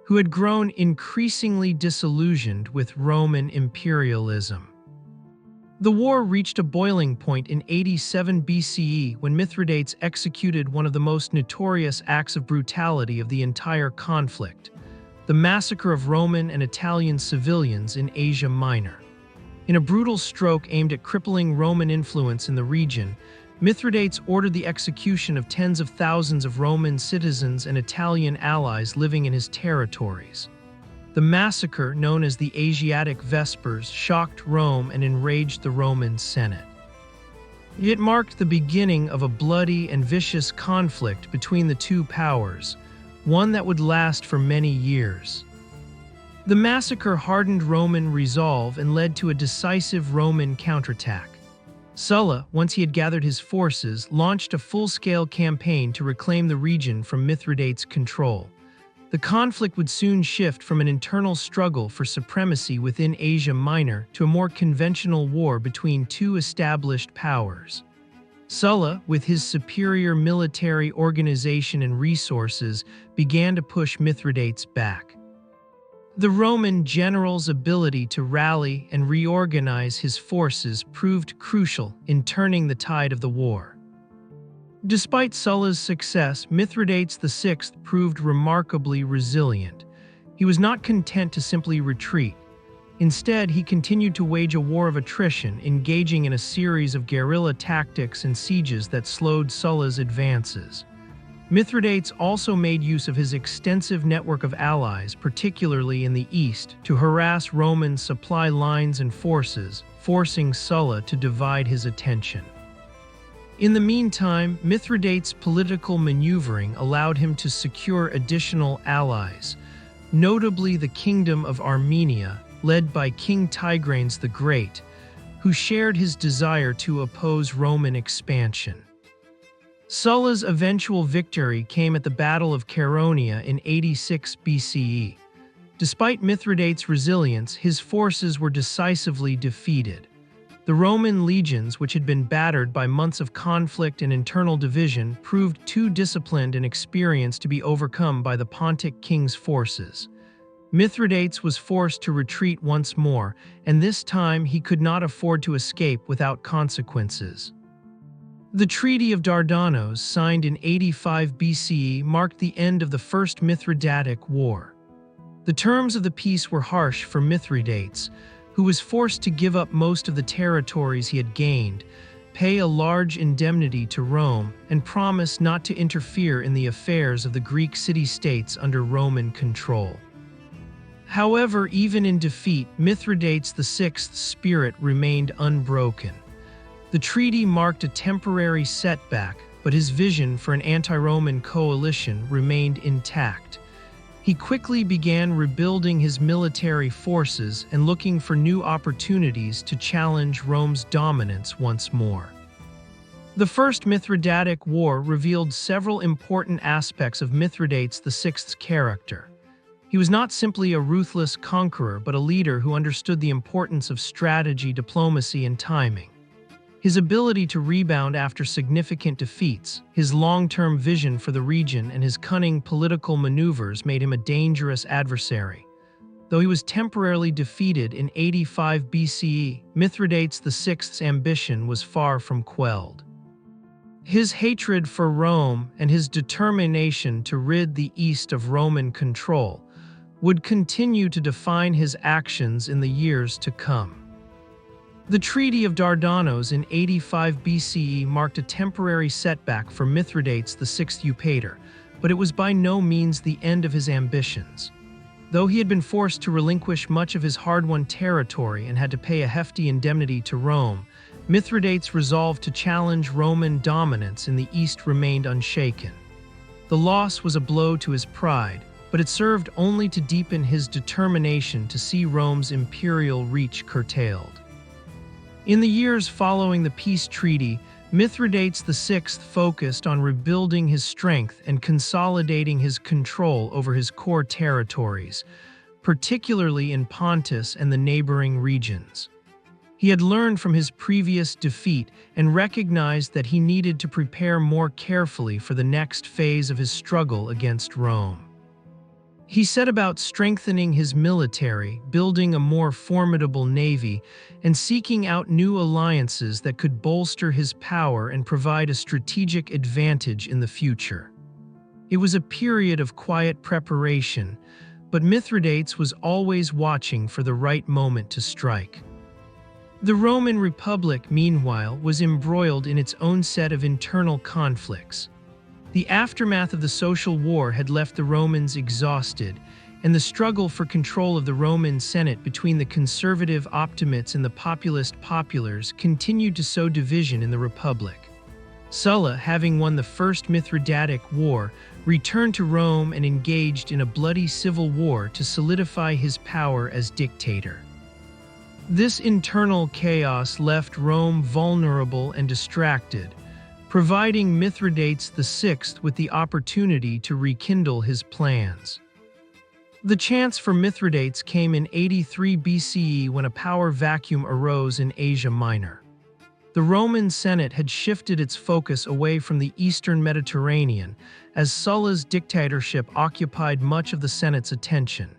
who had grown increasingly disillusioned with Roman imperialism. The war reached a boiling point in 87 BCE when Mithridates executed one of the most notorious acts of brutality of the entire conflict, the massacre of Roman and Italian civilians in Asia Minor. In a brutal stroke aimed at crippling Roman influence in the region, Mithridates ordered the execution of tens of thousands of Roman citizens and Italian allies living in his territories. The massacre, known as the Asiatic Vespers, shocked Rome and enraged the Roman Senate. It marked the beginning of a bloody and vicious conflict between the two powers, one that would last for many years. The massacre hardened Roman resolve and led to a decisive Roman counterattack. Sulla, once he had gathered his forces, launched a full-scale campaign to reclaim the region from Mithridates' control. The conflict would soon shift from an internal struggle for supremacy within Asia Minor to a more conventional war between two established powers. Sulla, with his superior military organization and resources, began to push Mithridates back. The Roman general's ability to rally and reorganize his forces proved crucial in turning the tide of the war. Despite Sulla's success, Mithridates VI proved remarkably resilient. He was not content to simply retreat. Instead, he continued to wage a war of attrition, engaging in a series of guerrilla tactics and sieges that slowed Sulla's advances. Mithridates also made use of his extensive network of allies, particularly in the east, to harass Roman supply lines and forces, forcing Sulla to divide his attention. In the meantime, Mithridates' political maneuvering allowed him to secure additional allies, notably the Kingdom of Armenia, led by King Tigranes the Great, who shared his desire to oppose Roman expansion. Sulla's eventual victory came at the Battle of Chaeronea in 86 BCE. Despite Mithridates' resilience, his forces were decisively defeated. The Roman legions, which had been battered by months of conflict and internal division, proved too disciplined and experienced to be overcome by the Pontic king's forces. Mithridates was forced to retreat once more, and this time he could not afford to escape without consequences. The Treaty of Dardanos, signed in 85 BCE, marked the end of the First Mithridatic War. The terms of the peace were harsh for Mithridates, who was forced to give up most of the territories he had gained, pay a large indemnity to Rome, and promise not to interfere in the affairs of the Greek city-states under Roman control. However, even in defeat, Mithridates VI's spirit remained unbroken. The treaty marked a temporary setback, but his vision for an anti-Roman coalition remained intact. He quickly began rebuilding his military forces and looking for new opportunities to challenge Rome's dominance once more. The First Mithridatic War revealed several important aspects of Mithridates VI's character. He was not simply a ruthless conqueror, but a leader who understood the importance of strategy, diplomacy, and timing. His ability to rebound after significant defeats, his long-term vision for the region, and his cunning political maneuvers made him a dangerous adversary. Though he was temporarily defeated in 85 BCE, Mithridates VI's ambition was far from quelled. His hatred for Rome and his determination to rid the East of Roman control would continue to define his actions in the years to come. The Treaty of Dardanos in 85 BCE marked a temporary setback for Mithridates VI Eupator, but it was by no means the end of his ambitions. Though he had been forced to relinquish much of his hard-won territory and had to pay a hefty indemnity to Rome, Mithridates' resolve to challenge Roman dominance in the East remained unshaken. The loss was a blow to his pride, but it served only to deepen his determination to see Rome's imperial reach curtailed. In the years following the peace treaty, Mithridates VI focused on rebuilding his strength and consolidating his control over his core territories, particularly in Pontus and the neighboring regions. He had learned from his previous defeat and recognized that he needed to prepare more carefully for the next phase of his struggle against Rome. He set about strengthening his military, building a more formidable navy, and seeking out new alliances that could bolster his power and provide a strategic advantage in the future. It was a period of quiet preparation, but Mithridates was always watching for the right moment to strike. The Roman Republic, meanwhile, was embroiled in its own set of internal conflicts. The aftermath of the social war had left the Romans exhausted, and the struggle for control of the Roman Senate between the conservative optimates and the populist populars continued to sow division in the Republic. Sulla, having won the First Mithridatic War, returned to Rome and engaged in a bloody civil war to solidify his power as dictator. This internal chaos left Rome vulnerable and distracted, providing Mithridates VI with the opportunity to rekindle his plans. The chance for Mithridates came in 83 BCE when a power vacuum arose in Asia Minor. The Roman Senate had shifted its focus away from the eastern Mediterranean, as Sulla's dictatorship occupied much of the Senate's attention.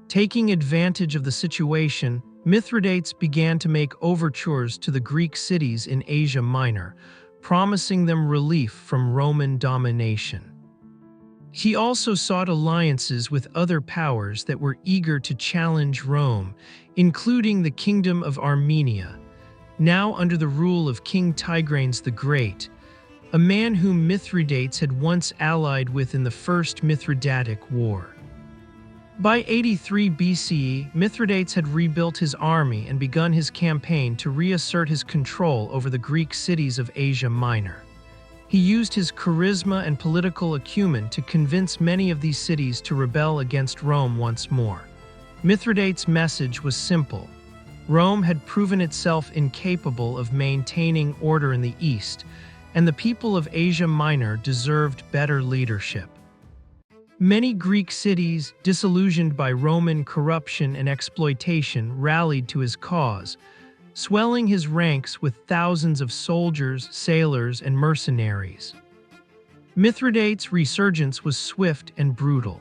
Taking advantage of the situation, Mithridates began to make overtures to the Greek cities in Asia Minor, promising them relief from Roman domination. He also sought alliances with other powers that were eager to challenge Rome, including the Kingdom of Armenia, now under the rule of King Tigranes the Great, a man whom Mithridates had once allied with in the First Mithridatic War. By 83 BCE, Mithridates had rebuilt his army and begun his campaign to reassert his control over the Greek cities of Asia Minor. He used his charisma and political acumen to convince many of these cities to rebel against Rome once more. Mithridates' message was simple. Rome had proven itself incapable of maintaining order in the East, and the people of Asia Minor deserved better leadership. Many Greek cities, disillusioned by Roman corruption and exploitation, rallied to his cause, swelling his ranks with thousands of soldiers, sailors, and mercenaries. Mithridates' resurgence was swift and brutal.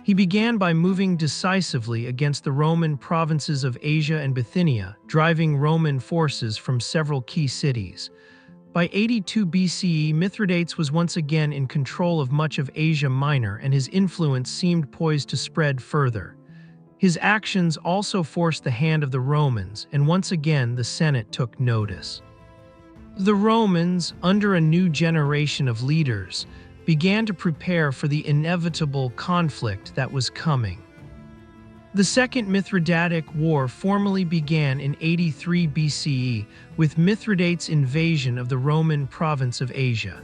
He began by moving decisively against the Roman provinces of Asia and Bithynia, driving Roman forces from several key cities. By 82 BCE, Mithridates was once again in control of much of Asia Minor, and his influence seemed poised to spread further. His actions also forced the hand of the Romans, and once again the Senate took notice. The Romans, under a new generation of leaders, began to prepare for the inevitable conflict that was coming. The Second Mithridatic War formally began in 83 BCE with Mithridates' invasion of the Roman province of Asia.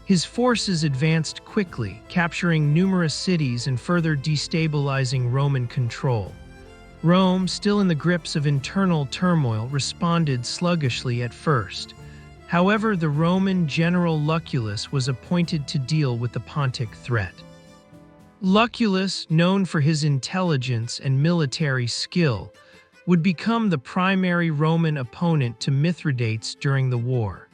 His forces advanced quickly, capturing numerous cities and further destabilizing Roman control. Rome, still in the grips of internal turmoil, responded sluggishly at first. However, the Roman general Lucullus was appointed to deal with the Pontic threat. Lucullus, known for his intelligence and military skill, would become the primary Roman opponent to Mithridates during the war.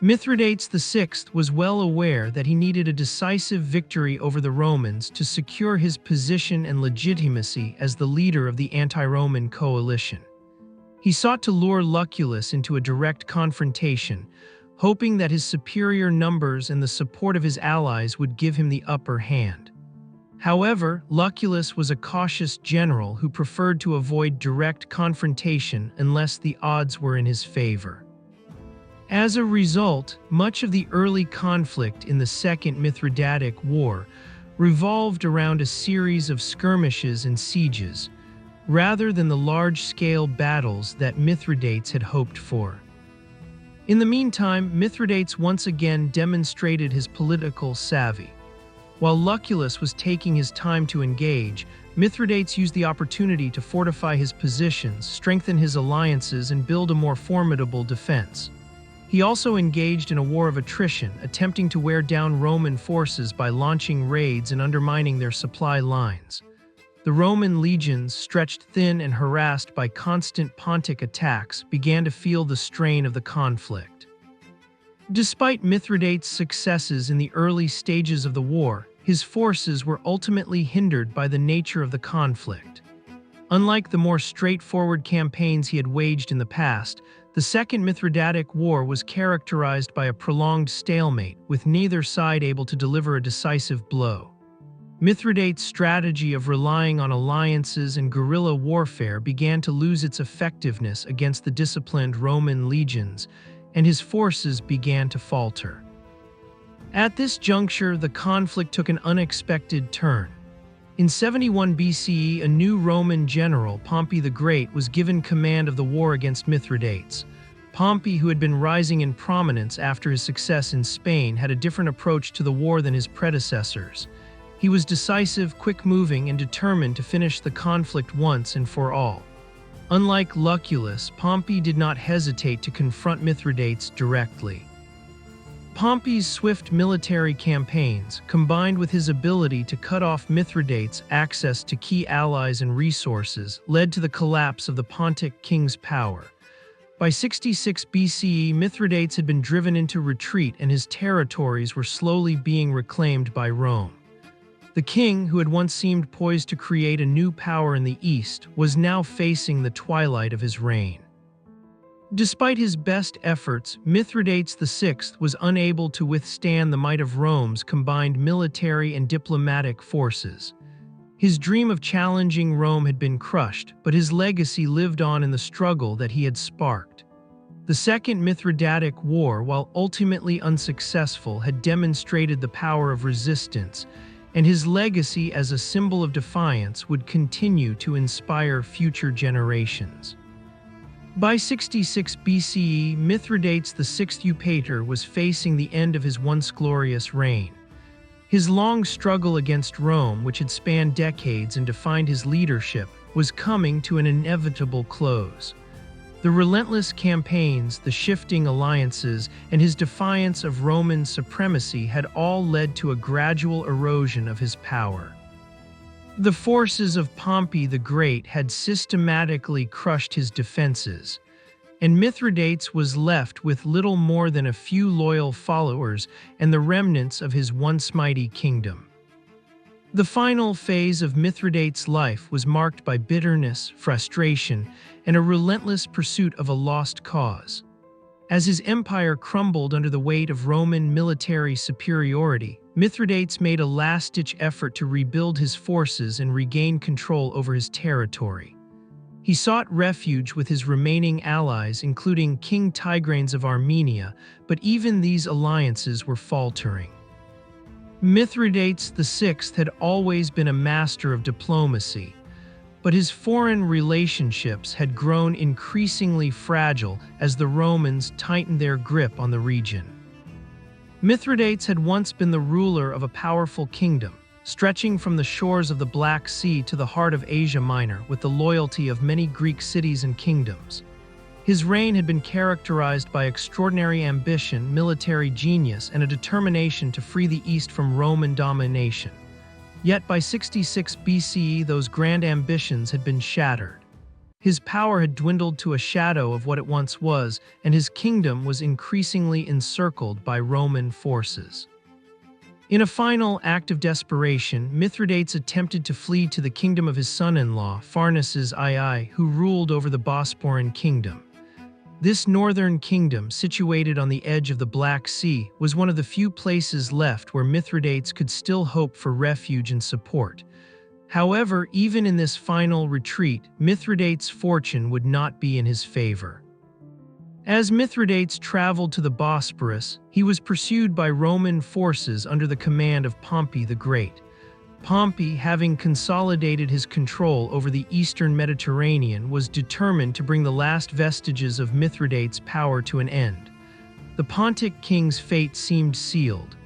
Mithridates VI was well aware that he needed a decisive victory over the Romans to secure his position and legitimacy as the leader of the anti-Roman coalition. He sought to lure Lucullus into a direct confrontation, hoping that his superior numbers and the support of his allies would give him the upper hand. However, Lucullus was a cautious general who preferred to avoid direct confrontation unless the odds were in his favor. As a result, much of the early conflict in the Second Mithridatic War revolved around a series of skirmishes and sieges, rather than the large-scale battles that Mithridates had hoped for. In the meantime, Mithridates once again demonstrated his political savvy. While Lucullus was taking his time to engage, Mithridates used the opportunity to fortify his positions, strengthen his alliances, and build a more formidable defense. He also engaged in a war of attrition, attempting to wear down Roman forces by launching raids and undermining their supply lines. The Roman legions, stretched thin and harassed by constant Pontic attacks, began to feel the strain of the conflict. Despite Mithridates' successes in the early stages of the war, his forces were ultimately hindered by the nature of the conflict. Unlike the more straightforward campaigns he had waged in the past, the Second Mithridatic War was characterized by a prolonged stalemate, with neither side able to deliver a decisive blow. Mithridates' strategy of relying on alliances and guerrilla warfare began to lose its effectiveness against the disciplined Roman legions, and his forces began to falter. At this juncture, the conflict took an unexpected turn. In 71 BCE, a new Roman general, Pompey the Great, was given command of the war against Mithridates. Pompey, who had been rising in prominence after his success in Spain, had a different approach to the war than his predecessors. He was decisive, quick-moving, and determined to finish the conflict once and for all. Unlike Lucullus, Pompey did not hesitate to confront Mithridates directly. Pompey's swift military campaigns, combined with his ability to cut off Mithridates' access to key allies and resources, led to the collapse of the Pontic king's power. By 66 BCE, Mithridates had been driven into retreat and his territories were slowly being reclaimed by Rome. The king, who had once seemed poised to create a new power in the east, was now facing the twilight of his reign. Despite his best efforts, Mithridates VI was unable to withstand the might of Rome's combined military and diplomatic forces. His dream of challenging Rome had been crushed, but his legacy lived on in the struggle that he had sparked. The Second Mithridatic War, while ultimately unsuccessful, had demonstrated the power of resistance, and his legacy as a symbol of defiance would continue to inspire future generations. By 66 BCE, Mithridates VI Eupator was facing the end of his once glorious reign. His long struggle against Rome, which had spanned decades and defined his leadership, was coming to an inevitable close. The relentless campaigns, the shifting alliances, and his defiance of Roman supremacy had all led to a gradual erosion of his power. The forces of Pompey the Great had systematically crushed his defenses, and Mithridates was left with little more than a few loyal followers and the remnants of his once mighty kingdom. The final phase of Mithridates' life was marked by bitterness, frustration, and a relentless pursuit of a lost cause. As his empire crumbled under the weight of Roman military superiority, Mithridates made a last-ditch effort to rebuild his forces and regain control over his territory. He sought refuge with his remaining allies, including King Tigranes of Armenia, but even these alliances were faltering. Mithridates VI had always been a master of diplomacy, but his foreign relationships had grown increasingly fragile as the Romans tightened their grip on the region. Mithridates had once been the ruler of a powerful kingdom, stretching from the shores of the Black Sea to the heart of Asia Minor with the loyalty of many Greek cities and kingdoms. His reign had been characterized by extraordinary ambition, military genius, and a determination to free the East from Roman domination. Yet by 66 BCE, those grand ambitions had been shattered. His power had dwindled to a shadow of what it once was, and his kingdom was increasingly encircled by Roman forces. In a final act of desperation, Mithridates attempted to flee to the kingdom of his son-in-law, Pharnaces II, who ruled over the Bosporan kingdom. This northern kingdom, situated on the edge of the Black Sea, was one of the few places left where Mithridates could still hope for refuge and support. However, even in this final retreat, Mithridates' fortune would not be in his favor. As Mithridates traveled to the Bosporus, he was pursued by Roman forces under the command of Pompey the Great. Pompey, having consolidated his control over the eastern Mediterranean, was determined to bring the last vestiges of Mithridates' power to an end. The Pontic king's fate seemed sealed,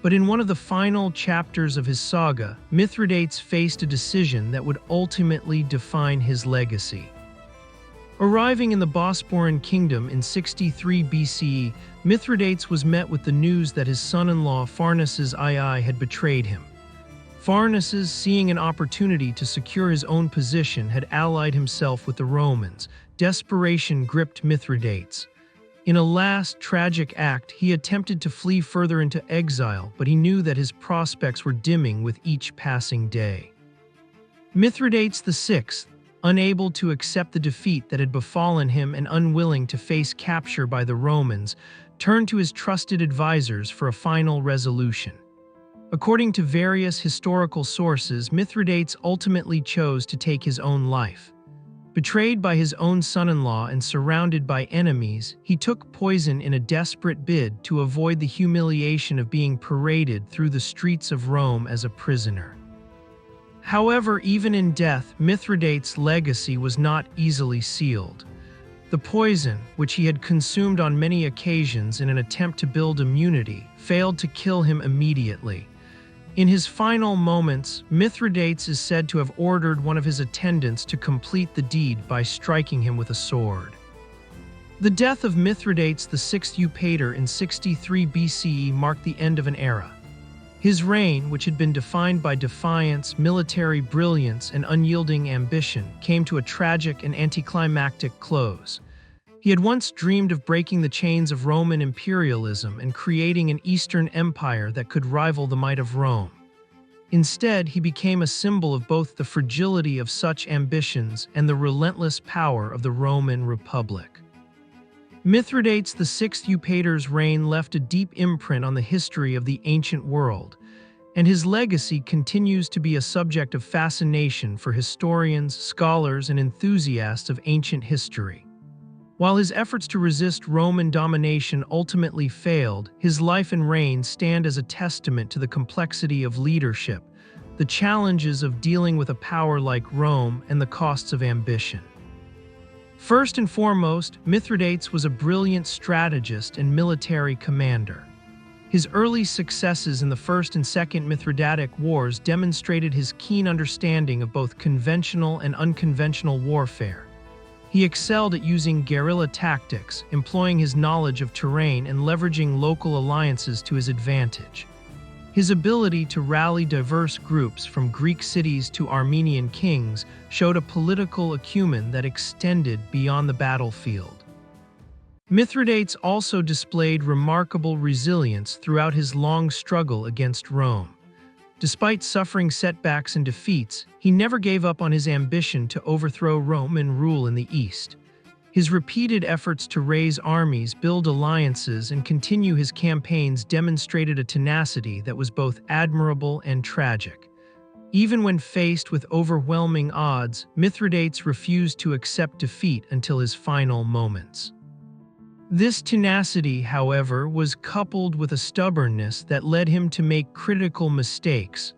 but in one of the final chapters of his saga, Mithridates faced a decision that would ultimately define his legacy. Arriving in the Bosporan kingdom in 63 BCE, Mithridates was met with the news that his son-in-law Pharnaces II had betrayed him. Pharnaces, seeing an opportunity to secure his own position, had allied himself with the Romans. Desperation gripped Mithridates. In a last tragic act, he attempted to flee further into exile, but he knew that his prospects were dimming with each passing day. Mithridates VI, unable to accept the defeat that had befallen him and unwilling to face capture by the Romans, turned to his trusted advisors for a final resolution. According to various historical sources, Mithridates ultimately chose to take his own life. Betrayed by his own son-in-law and surrounded by enemies, he took poison in a desperate bid to avoid the humiliation of being paraded through the streets of Rome as a prisoner. However, even in death, Mithridates' legacy was not easily sealed. The poison, which he had consumed on many occasions in an attempt to build immunity, failed to kill him immediately. In his final moments, Mithridates is said to have ordered one of his attendants to complete the deed by striking him with a sword. The death of Mithridates VI Eupator in 63 BCE marked the end of an era. His reign, which had been defined by defiance, military brilliance, and unyielding ambition, came to a tragic and anticlimactic close. He had once dreamed of breaking the chains of Roman imperialism and creating an Eastern empire that could rival the might of Rome. Instead, he became a symbol of both the fragility of such ambitions and the relentless power of the Roman Republic. Mithridates VI Eupator's reign left a deep imprint on the history of the ancient world, and his legacy continues to be a subject of fascination for historians, scholars, and enthusiasts of ancient history. While his efforts to resist Roman domination ultimately failed, his life and reign stand as a testament to the complexity of leadership, the challenges of dealing with a power like Rome, and the costs of ambition. First and foremost, Mithridates was a brilliant strategist and military commander. His early successes in the First and Second Mithridatic Wars demonstrated his keen understanding of both conventional and unconventional warfare. He excelled at using guerrilla tactics, employing his knowledge of terrain and leveraging local alliances to his advantage. His ability to rally diverse groups from Greek cities to Armenian kings showed a political acumen that extended beyond the battlefield. Mithridates also displayed remarkable resilience throughout his long struggle against Rome. Despite suffering setbacks and defeats, he never gave up on his ambition to overthrow Roman rule in the East. His repeated efforts to raise armies, build alliances, and continue his campaigns demonstrated a tenacity that was both admirable and tragic. Even when faced with overwhelming odds, Mithridates refused to accept defeat until his final moments. This tenacity, however, was coupled with a stubbornness that led him to make critical mistakes,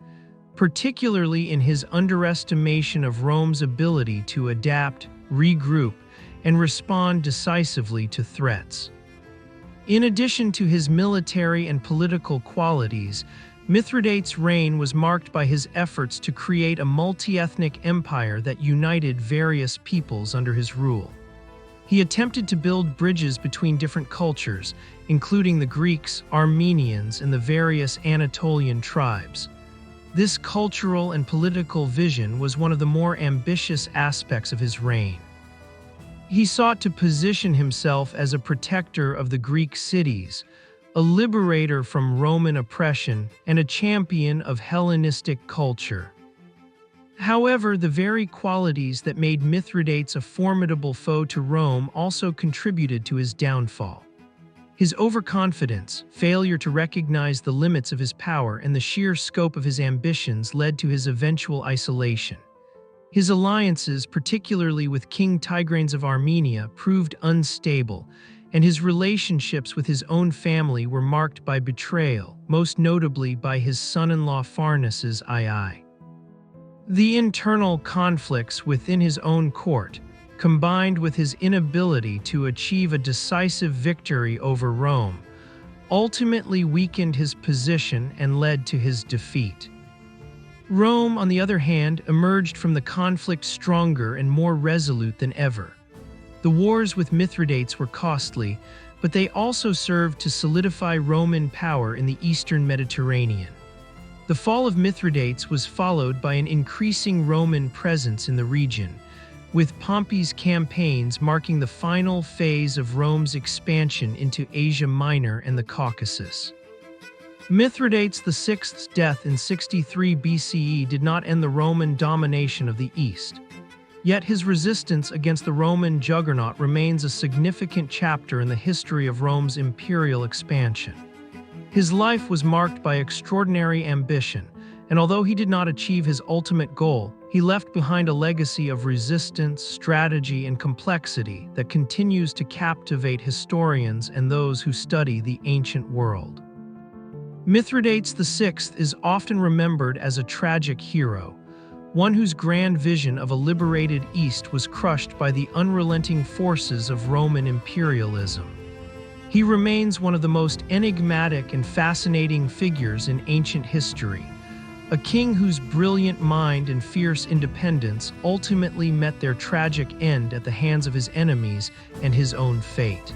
particularly in his underestimation of Rome's ability to adapt, regroup, and respond decisively to threats. In addition to his military and political qualities, Mithridates' reign was marked by his efforts to create a multi-ethnic empire that united various peoples under his rule. He attempted to build bridges between different cultures, including the Greeks, Armenians, and the various Anatolian tribes. This cultural and political vision was one of the more ambitious aspects of his reign. He sought to position himself as a protector of the Greek cities, a liberator from Roman oppression, and a champion of Hellenistic culture. However, the very qualities that made Mithridates a formidable foe to Rome also contributed to his downfall. His overconfidence, failure to recognize the limits of his power, and the sheer scope of his ambitions led to his eventual isolation. His alliances, particularly with King Tigranes of Armenia, proved unstable, and his relationships with his own family were marked by betrayal, most notably by his son-in-law Pharnaces II. The internal conflicts within his own court, combined with his inability to achieve a decisive victory over Rome, ultimately weakened his position and led to his defeat. Rome, on the other hand, emerged from the conflict stronger and more resolute than ever. The wars with Mithridates were costly, but they also served to solidify Roman power in the Eastern Mediterranean. The fall of Mithridates was followed by an increasing Roman presence in the region, with Pompey's campaigns marking the final phase of Rome's expansion into Asia Minor and the Caucasus. Mithridates VI's death in 63 BCE did not end the Roman domination of the East. Yet his resistance against the Roman juggernaut remains a significant chapter in the history of Rome's imperial expansion. His life was marked by extraordinary ambition, and although he did not achieve his ultimate goal, he left behind a legacy of resistance, strategy, and complexity that continues to captivate historians and those who study the ancient world. Mithridates VI is often remembered as a tragic hero, one whose grand vision of a liberated East was crushed by the unrelenting forces of Roman imperialism. He remains one of the most enigmatic and fascinating figures in ancient history, a king whose brilliant mind and fierce independence ultimately met their tragic end at the hands of his enemies and his own fate.